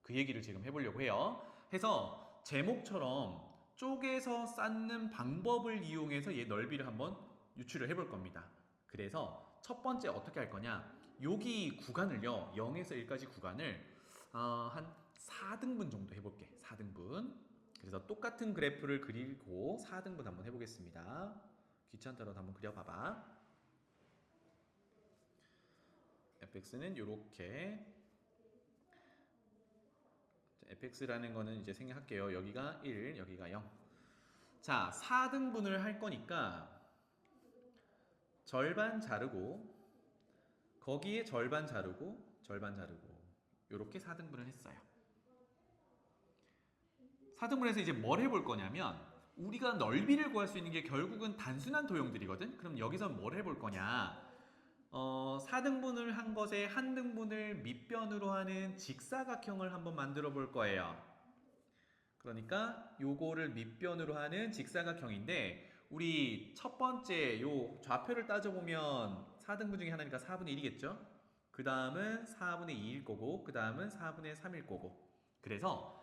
그 얘기를 지금 해보려고 해요. 해서 제목처럼 쪼개서 쌓는 방법을 이용해서 얘 넓이를 한번 유출을 해볼 겁니다. 그래서 첫 번째 어떻게 할 거냐, 여기 구간을요, 0에서 1까지 구간을 한 4등분 정도 해볼게. 4등분. 그래서 똑같은 그래프를 그리고 4등분 한번 해보겠습니다. 귀찮더라도 한번 그려봐봐. fx는 이렇게, fx라는 거는 이제 생략할게요. 여기가 1, 여기가 0. 자, 4등분을 할 거니까 절반 자르고, 거기에 절반 자르고, 절반 자르고, 이렇게 4등분을 했어요. 4등분해서 이제 뭘 해볼 거냐면, 우리가 넓이를 구할 수 있는 게 결국은 단순한 도형들이거든? 그럼 여기서 뭘 해볼 거냐? 4등분을 한 것에 한 등분을 밑변으로 하는 직사각형을 한번 만들어 볼 거예요. 그러니까 요거를 밑변으로 하는 직사각형인데, 우리 첫 번째 요 좌표를 따져보면 4등분 중에 하나니까 4분의 1이겠죠? 그 다음은 4분의 2일 거고, 그 다음은 4분의 3일 거고. 그래서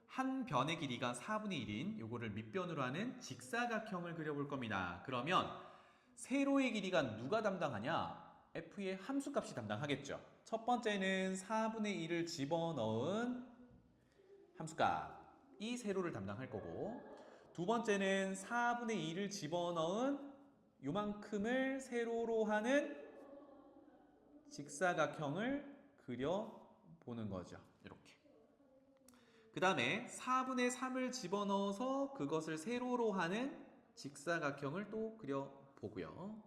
한 변의 길이가 4분의 1인 요거를 밑변으로 하는 직사각형을 그려볼 겁니다. 그러면 세로의 길이가 누가 담당하냐? f의 함수값이 담당하겠죠. 첫 번째는 4분의 1을 집어넣은 함수값, 이 세로를 담당할 거고, 두 번째는 4분의 2를 집어넣은 요만큼을 세로로 하는 직사각형을 그려보는 거죠. 이렇게. 그 다음에 4분의 3을 집어넣어서 그것을 세로로 하는 직사각형을 또 그려보고요.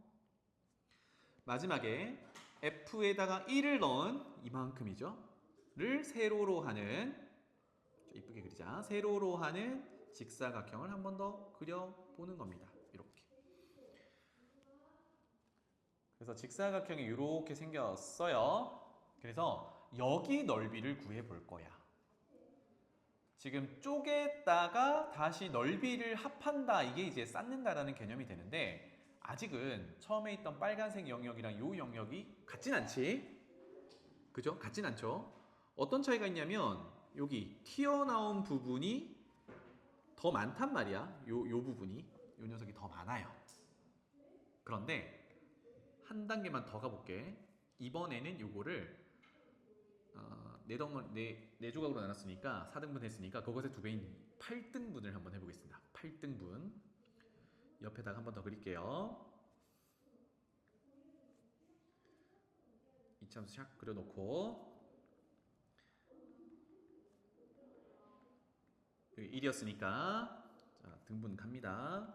마지막에 f에다가 1을 넣은 이만큼이죠. 를 세로로 하는, 이쁘게 그리자. 세로로 하는 직사각형을 한 번 더 그려보는 겁니다. 이렇게. 그래서 직사각형이 이렇게 생겼어요. 그래서 여기 넓이를 구해볼 거야. 지금 쪼갰다가 다시 넓이를 합한다, 이게 이제 쌓는다라는 개념이 되는데, 아직은 처음에 있던 빨간색 영역이랑 이 영역이 같진 않지? 그죠? 같진 않죠? 어떤 차이가 있냐면 여기 튀어나온 부분이 더 많단 말이야. 요 부분이, 요 녀석이 더 많아요. 그런데 한 단계만 더 가볼게. 이번에는 요거를 네 조각으로 나눴으니까 4등분 했으니까 그것의 두 배인 8등분을 한번 해보겠습니다. 8등분. 옆에다가 한 번 더 그릴게요. 이참수 샥 그려놓고, 여기 1이었으니까 자, 등분 갑니다.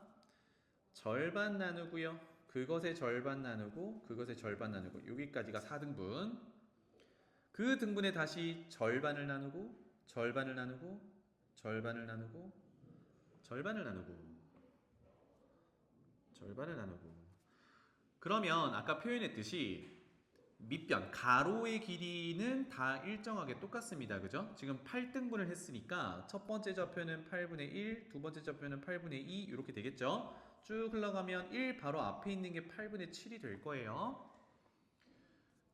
절반 나누고요. 그것의 절반 나누고, 그것의 절반 나누고, 여기까지가 4등분. 그 등분에 다시 절반을 나누고, 절반을 나누고, 절반을 나누고, 절반을 나누고, 절반을 나누고. 그러면 아까 표현했듯이 밑변, 가로의 길이는 다 일정하게 똑같습니다. 그죠? 지금 8등분을 했으니까 첫 번째 좌표는 8분의 1, 두 번째 좌표는 8분의 2 이렇게 되겠죠? 쭉 흘러가면 1 바로 앞에 있는 게 8분의 7이 될 거예요.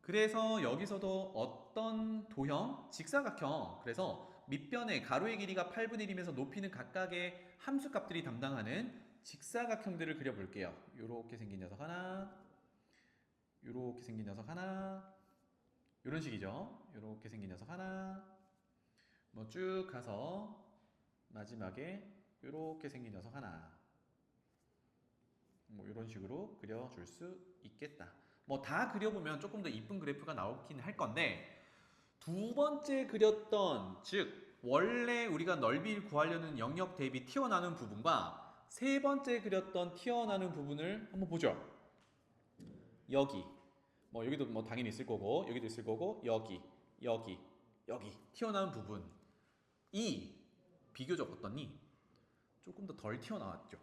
그래서 여기서도 어떤 도형, 직사각형, 그래서 밑변의 가로의 길이가 8분의 1이면서 높이는 각각의 함수값들이 담당하는 직사각형들을 그려볼게요. 요렇게 생긴 녀석 하나, 요렇게 생긴 녀석 하나, 요런 식이죠. 요렇게 생긴 녀석 하나, 뭐 쭉 가서 마지막에 요렇게 생긴 녀석 하나, 뭐 이런 식으로 그려줄 수 있겠다. 뭐 다 그려보면 조금 더 이쁜 그래프가 나오긴 할 건데, 두 번째 그렸던, 즉 원래 우리가 넓이를 구하려는 영역 대비 튀어나오는 부분과 세 번째 그렸던 튀어나오는 부분을 한번 보죠. 여기, 뭐 여기도 뭐 당연히 있을 거고, 여기도 있을 거고, 여기, 여기, 여기 튀어나온 부분, 이 비교적 어떠니? 조금 더 덜 튀어나왔죠.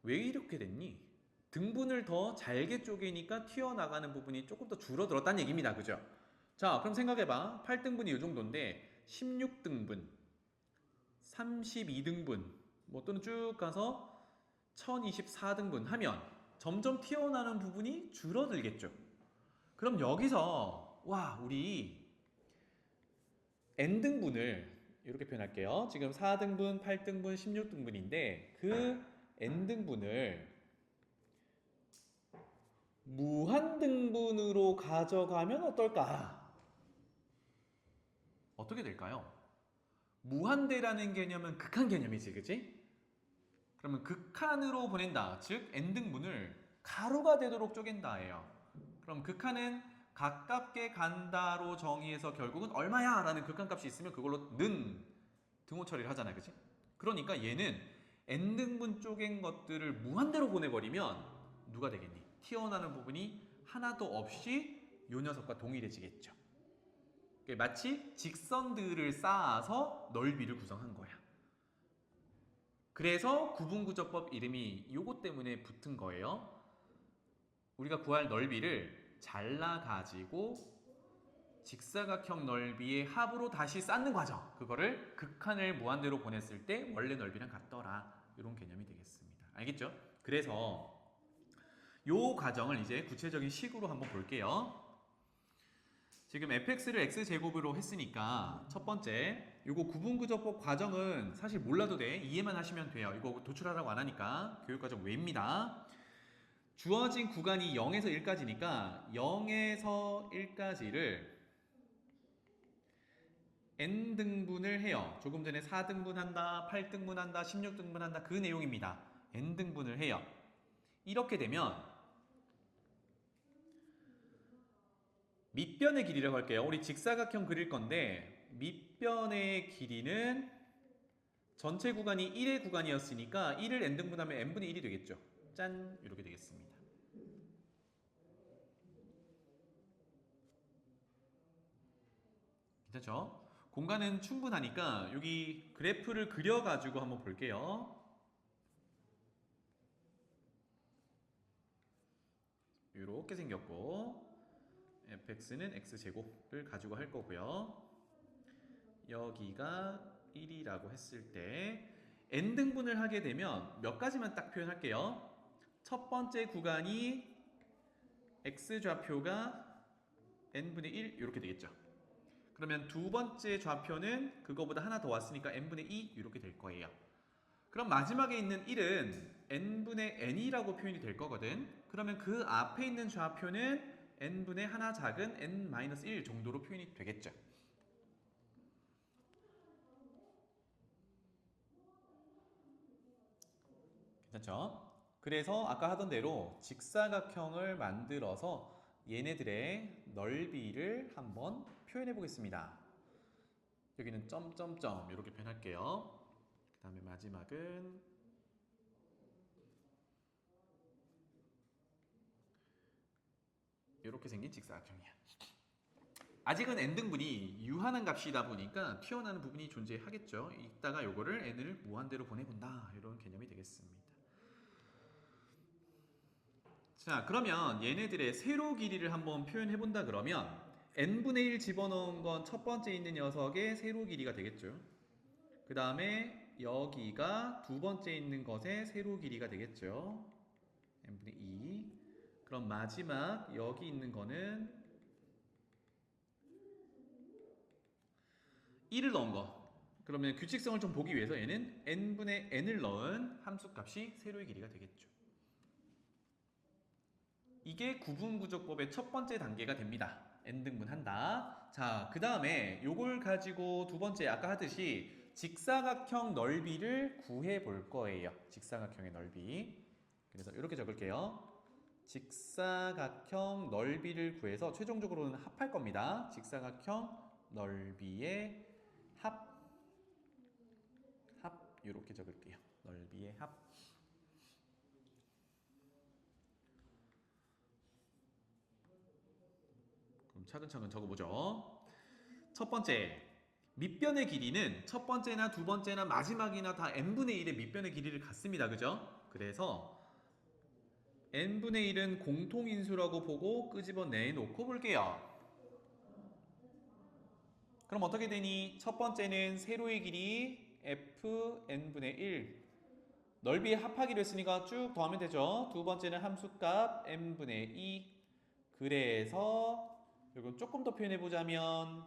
왜 이렇게 됐니? 등분을 더 잘게 쪼개니까 튀어나가는 부분이 조금 더 줄어들었다는 얘기입니다. 그죠? 자, 그럼 생각해봐. 8등분이 이 정도인데 16등분, 32등분, 뭐 또는 쭉 가서 1024등분 하면 점점 튀어나오는 부분이 줄어들겠죠. 그럼 여기서 와, 우리 n등분을 이렇게 표현할게요. 지금 4등분, 8등분, 16등분인데 그 n등분을 무한등분으로 가져가면 어떨까? 어떻게 될까요? 무한대라는 개념은 극한 개념이지, 그치? 그러면 극한으로 보낸다. 즉 n등분을 가로가 되도록 쪼갠다예요. 그럼 극한은 가깝게 간다로 정의해서 결국은 얼마야? 라는 극한값이 있으면 그걸로 는 등호 처리를 하잖아요. 그치? 그러니까 얘는 n등분 쪼갠 것들을 무한대로 보내버리면 누가 되겠니? 튀어나오는 부분이 하나도 없이 요 녀석과 동일해지겠죠. 마치 직선들을 쌓아서 넓이를 구성한 거야. 그래서 구분구조법 이름이 요거 때문에 붙은 거예요. 우리가 구할 넓이를 잘라가지고 직사각형 넓이의 합으로 다시 쌓는 과정. 그거를 극한을 무한대로 보냈을 때 원래 넓이랑 같더라. 이런 개념이 되겠습니다. 알겠죠? 그래서 요 과정을 이제 구체적인 식으로 한번 볼게요. 지금 fx를 x제곱으로 했으니까 첫 번째 요거 구분구조법 과정은 사실 몰라도 돼. 이해만 하시면 돼요. 이거 도출하라고 안 하니까 교육과정 외입니다. 주어진 구간이 0에서 1까지니까 0에서 1까지를 n등분을 해요. 조금 전에 4등분 한다, 8등분 한다, 16등분 한다 그 내용입니다. n등분을 해요. 이렇게 되면 밑변의 길이라고 할게요. 우리 직사각형 그릴 건데 밑변의 길이는 전체 구간이 1의 구간이었으니까 1을 n등분하면 n분의 1이 되겠죠. 짠! 이렇게 되겠습니다. 괜찮죠? 공간은 충분하니까 여기 그래프를 그려가지고 한번 볼게요. 이렇게 생겼고 fx는 x제곱을 가지고 할 거고요. 여기가 1이라고 했을 때 n등분을 하게 되면 몇 가지만 딱 표현할게요. 첫 번째 구간이 x좌표가 n분의 1 이렇게 되겠죠. 그러면 두 번째 좌표는 그거보다 하나 더 왔으니까 n분의 2 이렇게 될 거예요. 그럼 마지막에 있는 1은 n분의 n이라고 표현이 될 거거든. 그러면 그 앞에 있는 좌표는 n분의 하나 작은 n-1 정도로 표현이 되겠죠. 괜찮죠? 그래서 아까 하던 대로 직사각형을 만들어서 얘네들의 넓이를 한번 표현해 보겠습니다. 여기는 점점점 이렇게 표현할게요. 그 다음에 마지막은 이렇게 생긴 직사각형이야. 아직은 n등분이 유한한 값이다 보니까 튀어나오는 부분이 존재하겠죠. 이따가 요거를 n을 무한대로 보내본다 이런 개념이 되겠습니다. 자, 그러면 얘네들의 세로 길이를 한번 표현해 본다 그러면 n분의 1 집어넣은 건 첫 번째 있는 녀석의 세로 길이가 되겠죠. 그 다음에 여기가 두 번째 있는 것의 세로 길이가 되겠죠. n분의 2. 그럼 마지막 여기 있는 거는 1을 넣은 거. 그러면 규칙성을 좀 보기 위해서 얘는 n분의 n을 넣은 함수값이 세로의 길이가 되겠죠. 이게 구분구조법의 첫 번째 단계가 됩니다. n등분 한다. 자, 그 다음에 요걸 가지고 두 번째 아까 하듯이 직사각형 넓이를 구해 볼 거예요. 직사각형의 넓이. 그래서 이렇게 적을게요. 직사각형 넓이를 구해서 최종적으로는 합할 겁니다. 직사각형 넓이의 합 이렇게 적을게요. 넓이의 합. 그럼 차근차근 적어보죠. 첫 번째, 밑변의 길이는 첫 번째나 두 번째나 마지막이나 다 n분의 1의 밑변의 길이를 갖습니다. 그죠? 그래서 n분의 1은 공통인수라고 보고 끄집어내놓고 볼게요. 그럼 어떻게 되니? 첫 번째는 세로의 길이 fn분의 1 넓이의 합하기로 했으니까 쭉 더하면 되죠. 두 번째는 함수값 n분의 2 그래서 이건 조금 더 표현해보자면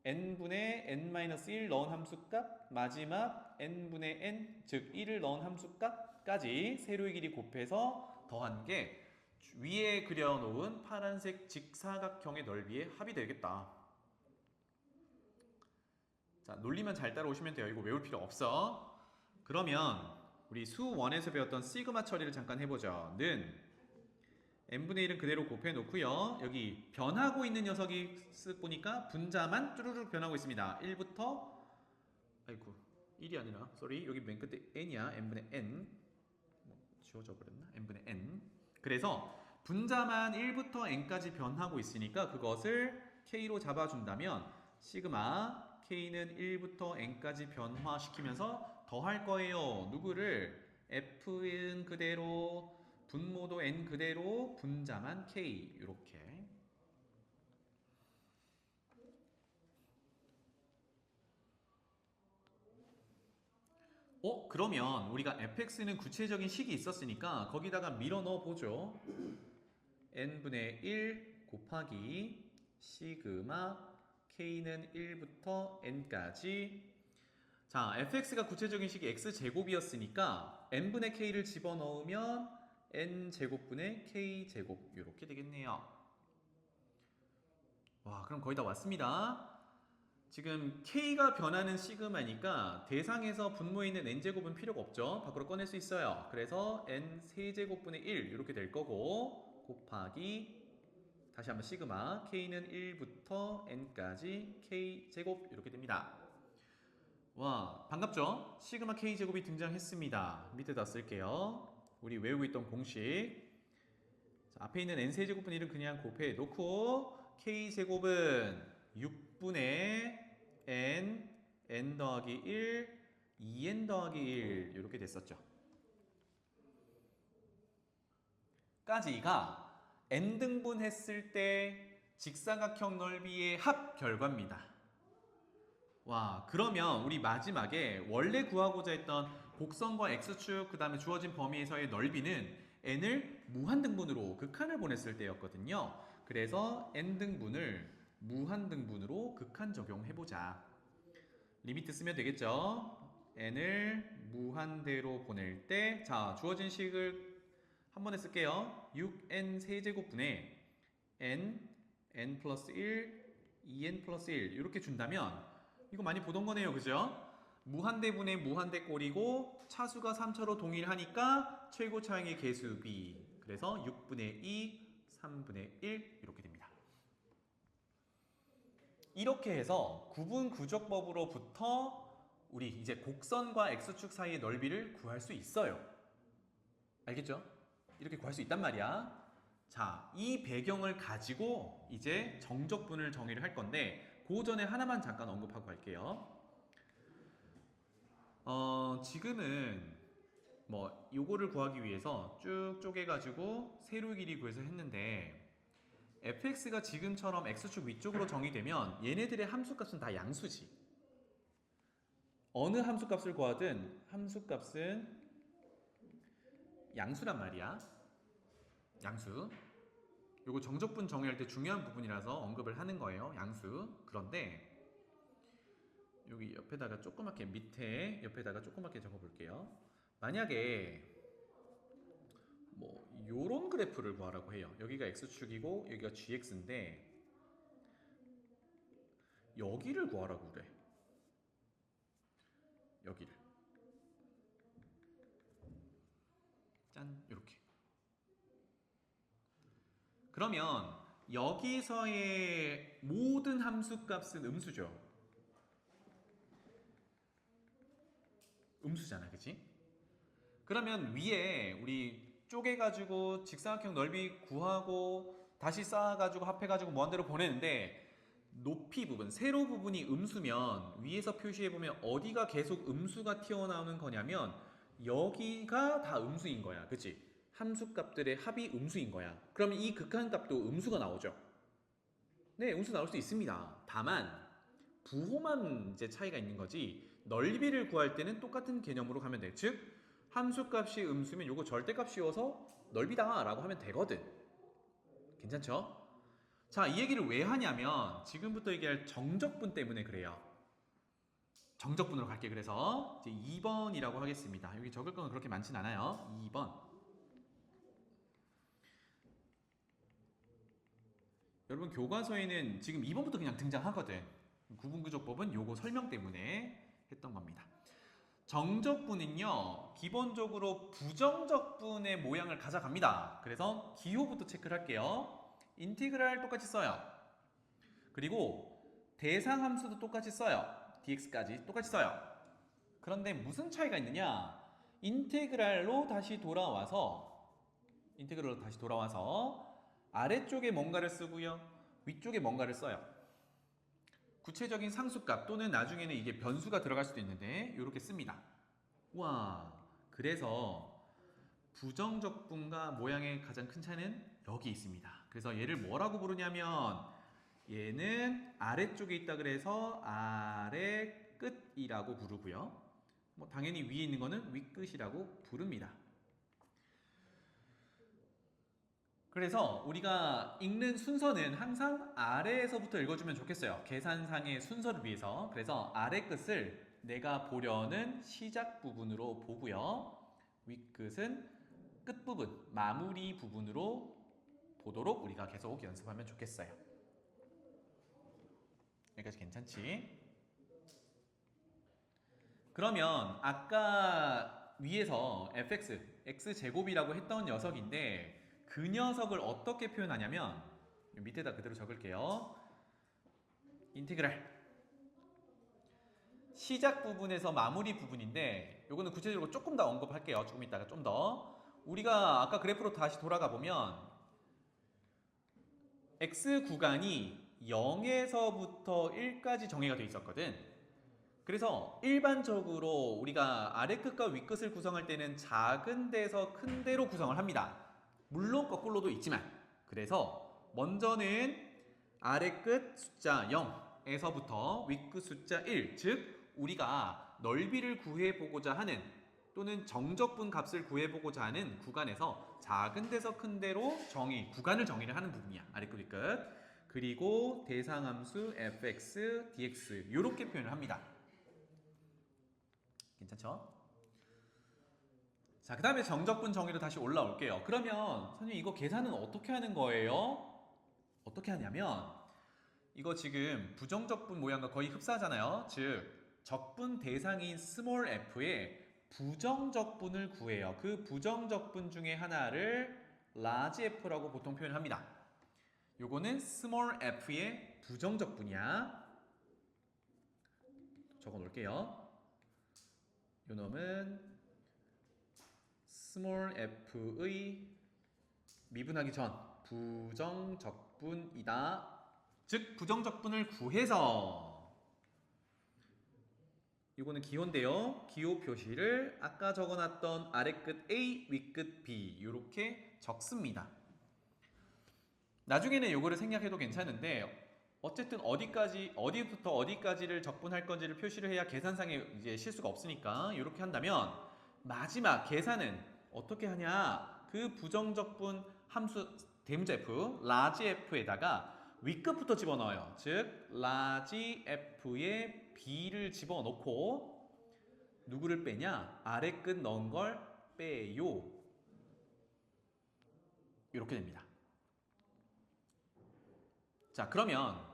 n분의 n-1 넣은 함수값 마지막 n분의 n 즉 1을 넣은 함수값까지 세로의 길이 곱해서 더한 게 위에 그려놓은 파란색 직사각형의 넓이의 합이 되겠다. 자, 논리만 잘 따라오시면 돼요. 이거 외울 필요 없어. 그러면 우리 수 1에서 배웠던 시그마 처리를 잠깐 해보죠. 는 n분의 1은 그대로 곱해 놓고요. 여기 변하고 있는 녀석이 쓱 보니까 분자만 쭈루룩 변하고 있습니다. 1부터 아이고 1이 아니라 쏘리 여기 맨 끝에 n이야. n분의 n 지워져 버렸나? n분의 n 그래서 분자만 1부터 n까지 변하고 있으니까 그것을 k로 잡아준다면 시그마 k는 1부터 n까지 변화시키면서 더할 거예요. 누구를? f는 그대로 분모도 n 그대로 분자만 k 이렇게. 그러면 우리가 fx는 구체적인 식이 있었으니까 거기다가 밀어 넣어 보죠. n분의 1 곱하기 시그마 k는 1부터 n까지. 자, fx가 구체적인 식이 x제곱이었으니까 n분의 k를 집어넣으면 n제곱분의 k제곱 이렇게 되겠네요. 와, 그럼 거의 다 왔습니다. 지금 k가 변하는 시그마니까 대상에서 분모에 있는 n제곱은 필요가 없죠. 밖으로 꺼낼 수 있어요. 그래서 n 세제곱분의 1 이렇게 될 거고 곱하기 다시 한번 시그마 k는 1부터 n까지 k제곱 이렇게 됩니다. 와, 반갑죠? 시그마 k제곱이 등장했습니다. 밑에다 쓸게요. 우리 외우고 있던 공식. 자, 앞에 있는 n세제곱분의 1은 그냥 곱해 놓고 k제곱은 6분의 n 더하기 1, 2n 더하기 1 이렇게 됐었죠. 까지가 n등분 했을 때 직사각형 넓이의 합 결과입니다. 와, 그러면 우리 마지막에 원래 구하고자 했던 곡선과 x축 그 다음에 주어진 범위에서의 넓이는 n을 무한등분으로 극한을 보냈을 때였거든요. 그래서 n등분을 무한등분으로 극한 적용해보자. 리미트 쓰면 되겠죠. n을 무한대로 보낼 때 자, 주어진 식을 한 번에 쓸게요. 6n 세제곱분의 n 플러스 1, 2n 플러스 1 이렇게 준다면 이거 많이 보던 거네요. 그죠? 무한대분의 무한대 꼴이고 차수가 3차로 동일하니까 최고차항의 개수비. 그래서 6분의 2, 3분의 1 이렇게 됩니다. 이렇게 해서 구분구적법으로부터 우리 이제 곡선과 x축 사이의 넓이를 구할 수 있어요. 알겠죠? 이렇게 구할 수 있단 말이야. 자, 이 배경을 가지고 이제 정적분을 정의를 할 건데 그 전에 하나만 잠깐 언급하고 갈게요. 지금은 뭐 요거를 구하기 위해서 쭉 쪼개가지고 세로의 길이 구해서 했는데 fx가 지금처럼 x축 위쪽으로 정의되면 얘네들의 함수값은 다 양수지. 어느 함수값을 구하든 함수값은 양수란 말이야. 양수. 요거 정적분 정의할 때 중요한 부분이라서 언급을 하는 거예요. 양수. 그런데 여기 옆에다가 조그맣게 밑에 옆에다가 조그맣게 적어볼게요. 만약에 뭐 요런 그래프를 구하라고 해요. 여기가 x축이고 여기가 gx인데 여기를 구하라고 그래. 여기를 짠 이렇게. 그러면 여기서의 모든 함수값은 음수죠. 음수잖아, 그치? 그러면 위에 우리 쪼개가지고 직사각형 넓이 구하고 다시 쌓아가지고 합해가지고 무한대로 보내는데 높이 부분, 세로 부분이 음수면 위에서 표시해보면 어디가 계속 음수가 튀어나오는 거냐면 여기가 다 음수인 거야. 그치? 함수값들의 합이 음수인 거야. 그러면 이 극한값도 음수가 나오죠. 네, 음수 나올 수 있습니다. 다만 부호만 이제 차이가 있는 거지 넓이를 구할 때는 똑같은 개념으로 가면 돼. 즉 함수값이 음수면 요거 절대값이어서 넓이다 라고 하면 되거든. 괜찮죠? 자, 이 얘기를 왜 하냐면 지금부터 얘기할 정적분 때문에 그래요. 정적분으로 갈게. 그래서 이제 2번이라고 하겠습니다. 여기 적을 건 그렇게 많진 않아요. 2번. 여러분 교과서에는 지금 2번부터 그냥 등장하거든. 구분구조법은 요거 설명 때문에 했던 겁니다. 정적분은요 기본적으로 부정적분의 모양을 가져갑니다. 그래서 기호부터 체크를 할게요. 인티그랄 똑같이 써요. 그리고 대상함수도 똑같이 써요. dx까지 똑같이 써요. 그런데 무슨 차이가 있느냐? 인테그랄로 다시 돌아와서 아래쪽에 뭔가를 쓰고요. 위쪽에 뭔가를 써요. 구체적인 상수값 또는 나중에는 이게 변수가 들어갈 수도 있는데 이렇게 씁니다. 와, 그래서 부정적분과 모양의 가장 큰 차이는 여기 있습니다. 그래서 얘를 뭐라고 부르냐면 얘는 아래쪽에 있다 그래서 아래 끝이라고 부르고요. 뭐 당연히 위에 있는 거는 윗끝이라고 부릅니다. 그래서 우리가 읽는 순서는 항상 아래에서부터 읽어주면 좋겠어요. 계산상의 순서를 위해서. 그래서 아래 끝을 내가 보려는 시작 부분으로 보고요. 윗끝은 끝부분, 마무리 부분으로 보도록 우리가 계속 연습하면 좋겠어요. 여기까지 괜찮지? 그러면 아까 위에서 fx, x제곱이라고 했던 녀석인데 그 녀석을 어떻게 표현하냐면 밑에다 그대로 적을게요. 인테그랄 시작 부분에서 마무리 부분인데 요거는 구체적으로 조금 더 언급할게요. 조금 이따가 좀 더. 우리가 아까 그래프로 다시 돌아가 보면 x 구간이 0에서부터 1까지 정의가 돼 있었거든. 그래서 일반적으로 우리가 아래 끝과 윗 끝을 구성할 때는 작은 데서 큰 데로 구성을 합니다. 물론 거꾸로도 있지만. 그래서 먼저는 아래 끝 숫자 0에서부터 윗 끝 숫자 1, 즉 우리가 넓이를 구해보고자 하는 또는 정적분 값을 구해보고자 하는 구간에서 작은 데서 큰 데로 구간을 정의를 하는 부분이야. 아래 끝, 윗 끝. 그리고 대상함수 fx, dx 이렇게 표현을 합니다. 괜찮죠? 자, 그 다음에 정적분 정의로 다시 올라올게요. 그러면 선생님 이거 계산은 어떻게 하는 거예요? 어떻게 하냐면 이거 지금 부정적분 모양과 거의 흡사하잖아요. 즉 적분 대상인 스몰 f의 부정적분을 구해요. 그 부정적분 중에 하나를 large f라고 보통 표현합니다. 요거는 스몰 f의 부정적분이야. 적어 놓을게요. 요 놈은 스몰 f의 미분하기 전 부정적분이다. 즉 부정적분을 구해서 이거는 기호인데요. 기호 표시를 아까 적어놨던 아래끝 A, 윗끝 B 이렇게 적습니다. 나중에는 이거를 생략해도 괜찮은데 어쨌든 어디부터 어디까지를 적분할 건지를 표시를 해야 계산상에 이제 실수가 없으니까 이렇게 한다면 마지막 계산은 어떻게 하냐? 그 부정적분 함수 대문자 f, large f에다가 윗끝부터 집어넣어요. 즉 large f에 b를 집어넣고 누구를 빼냐? 아래끝 넣은 걸 빼요. 이렇게 됩니다. 자, 그러면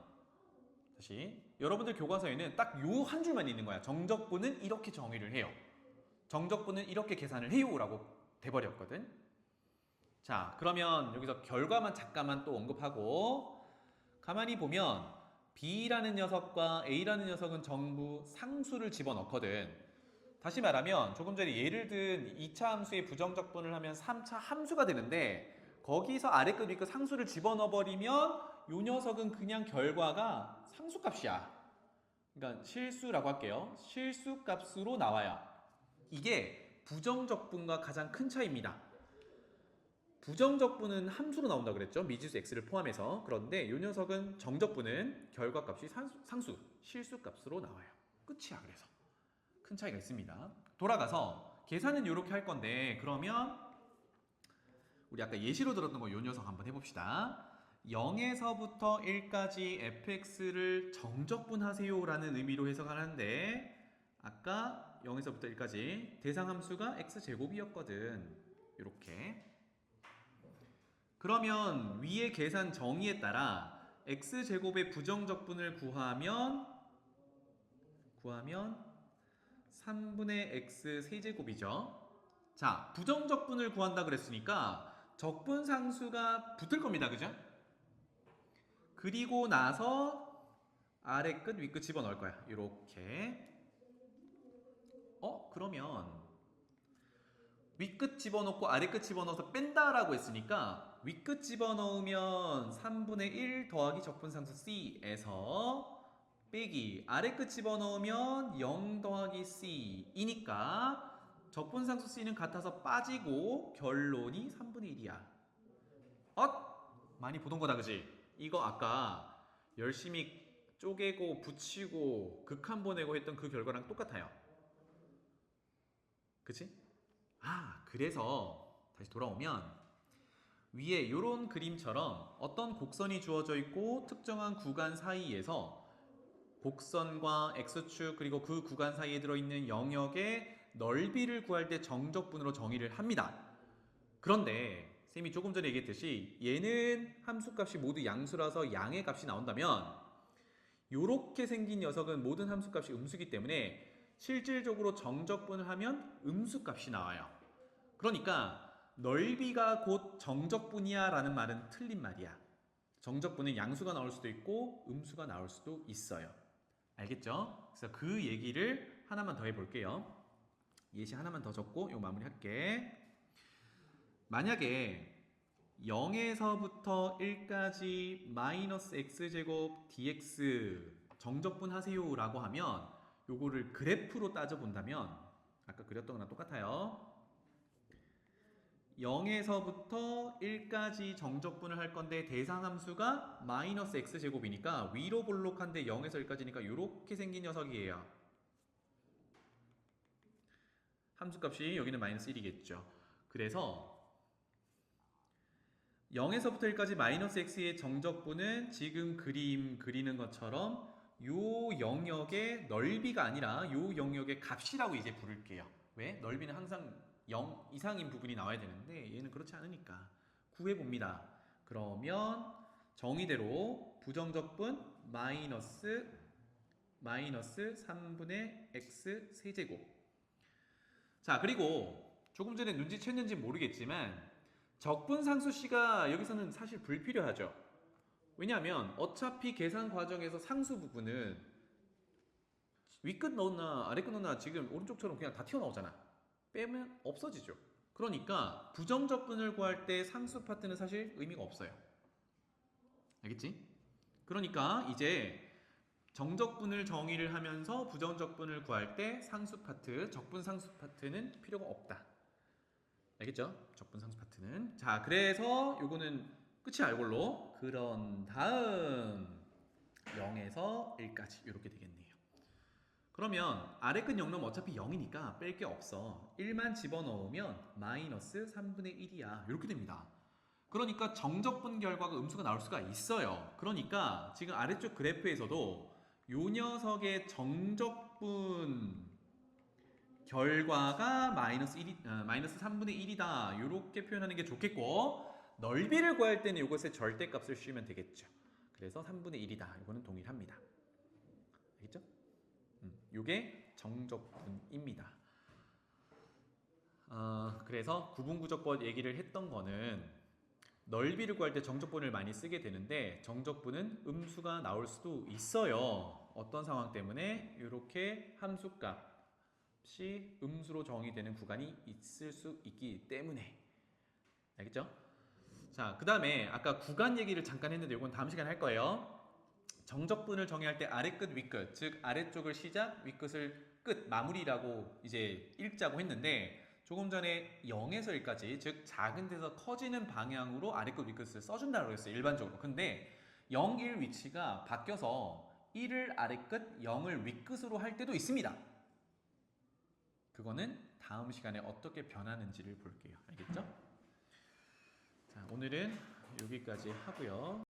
다시 여러분들 교과서에는 딱 요 한 줄만 있는 거야. 정적분은 이렇게 정의를 해요. 정적분은 이렇게 계산을 해요 라고 돼버렸거든. 자, 그러면 여기서 결과만 잠깐만 또 언급하고 가만히 보면 B라는 녀석과 A라는 녀석은 전부 상수를 집어넣거든. 다시 말하면 조금 전에 예를 든 2차 함수의 부정적분을 하면 3차 함수가 되는데 거기서 아래끝 윗끝 상수를 집어넣어버리면 요 녀석은 그냥 결과가 상수값이야. 그러니까 실수라고 할게요. 실수값으로 나와요. 이게 부정적분과 가장 큰 차이입니다. 부정적분은 함수로 나온다 그랬죠. 미지수 x를 포함해서. 그런데 이 녀석은 정적분은 결과값이 상수, 실수값으로 나와요. 끝이야. 그래서 큰 차이가 있습니다. 돌아가서 계산은 이렇게 할 건데, 그러면 우리 아까 예시로 들었던 거 이 녀석 한번 해봅시다. 0에서부터 1까지 fx를 정적분하세요 라는 의미로 해석하는데, 아까 0에서부터 1까지 대상 함수가 x제곱이었거든. 이렇게. 그러면 위의 계산 정의에 따라 x제곱의 부정적분을 구하면 3분의 x 세제곱이죠. 자, 부정적분을 구한다 그랬으니까 적분상수가 붙을 겁니다. 그죠? 그리고 나서 아래 끝, 위 끝 집어넣을 거야. 이렇게. 그러면 윗끝 집어넣고 아래끝 집어넣어서 뺀다라고 했으니까 윗끝 집어넣으면 3분의 1 더하기 적분상수 C에서 빼기 아래끝 집어넣으면 0 더하기 C이니까 적분상수 C는 같아서 빠지고 결론이 3분의 1이야. 많이 보던 거다 그지? 이거 아까 열심히 쪼개고 붙이고 극한 보내고 했던 그 결과랑 똑같아요. 그치? 그래서 다시 돌아오면 위에 이런 그림처럼 어떤 곡선이 주어져 있고 특정한 구간 사이에서 곡선과 x축 그리고 그 구간 사이에 들어있는 영역의 넓이를 구할 때 정적분으로 정의를 합니다. 그런데 쌤이 조금 전에 얘기했듯이 얘는 함수값이 모두 양수라서 양의 값이 나온다면 이렇게 생긴 녀석은 모든 함수값이 음수이기 때문에 실질적으로 정적분을 하면 음수값이 나와요. 그러니까 넓이가 곧 정적분이야 라는 말은 틀린 말이야. 정적분은 양수가 나올 수도 있고 음수가 나올 수도 있어요. 알겠죠? 그래서 그 얘기를 하나만 더 해볼게요. 예시 하나만 더 적고 이거 마무리할게. 만약에 0에서부터 1까지 마이너스 x제곱 dx 정적분 하세요 라고 하면 요거를 그래프로 따져본다면 아까 그렸던 거랑 똑같아요. 0에서부터 1까지 정적분을 할 건데 대상 함수가 마이너스 x제곱이니까 위로 볼록한데 0에서 1까지니까 이렇게 생긴 녀석이에요. 함수값이 여기는 마이너스 1이겠죠. 그래서 0에서부터 1까지 마이너스 x의 정적분은 지금 그림 그리는 것처럼 요 영역의 넓이가 아니라 요 영역의 값이라고 이제 부를게요. 왜? 넓이는 항상 0 이상인 부분이 나와야 되는데 얘는 그렇지 않으니까 구해봅니다. 그러면 정의대로 부정적분 마이너스 3분의 x 세제곱. 자, 그리고 조금 전에 눈치챘는지 모르겠지만 적분상수 C가 여기서는 사실 불필요하죠. 왜냐하면 어차피 계산 과정에서 상수 부분은 윗끝 넣었나 아래끝 넣었나 지금 오른쪽처럼 그냥 다 튀어나오잖아. 빼면 없어지죠. 그러니까 부정적분을 구할 때 상수 파트는 사실 의미가 없어요. 알겠지? 그러니까 이제 정적분을 정의를 하면서 부정적분을 구할 때 상수 파트, 적분 상수 파트는 필요가 없다. 알겠죠? 적분 상수 파트는. 자, 그래서 요거는 끝이야, 이걸로. 그런 다음 0에서 1까지 이렇게 되겠네요. 그러면 아래 끝 0놈 어차피 0이니까 뺄 게 없어. 1만 집어넣으면 마이너스 3분의 1이야. 이렇게 됩니다. 그러니까 정적분 결과가 음수가 나올 수가 있어요. 그러니까 지금 아래쪽 그래프에서도 요 녀석의 정적분 결과가 마이너스 3분의 1이다. 이렇게 표현하는 게 좋겠고, 넓이를 구할 때는 이것의 절대값을 씌우면 되겠죠. 그래서 3분의 1이다. 이거는 동일합니다. 알겠죠? 이게 정적분입니다. 그래서 구분구조법 얘기를 했던 거는 넓이를 구할 때 정적분을 많이 쓰게 되는데 정적분은 음수가 나올 수도 있어요. 어떤 상황 때문에 이렇게 함수값이 음수로 정의되는 구간이 있을 수 있기 때문에. 알겠죠? 자, 그 다음에 아까 구간 얘기를 잠깐 했는데 이건 다음 시간에 할 거예요. 정적분을 정의할 때 아래끝 윗끝, 즉 아래쪽을 시작 윗끝을 끝 마무리라고 이제 읽자고 했는데 조금 전에 0에서 1까지, 즉 작은 데서 커지는 방향으로 아래끝 윗끝을 써준다고 했어요. 일반적으로. 근데 0, 1 위치가 바뀌어서 1을 아래끝, 0을 윗끝으로 할 때도 있습니다. 그거는 다음 시간에 어떻게 변하는지를 볼게요. 알겠죠? 자, 오늘은 여기까지 하고요.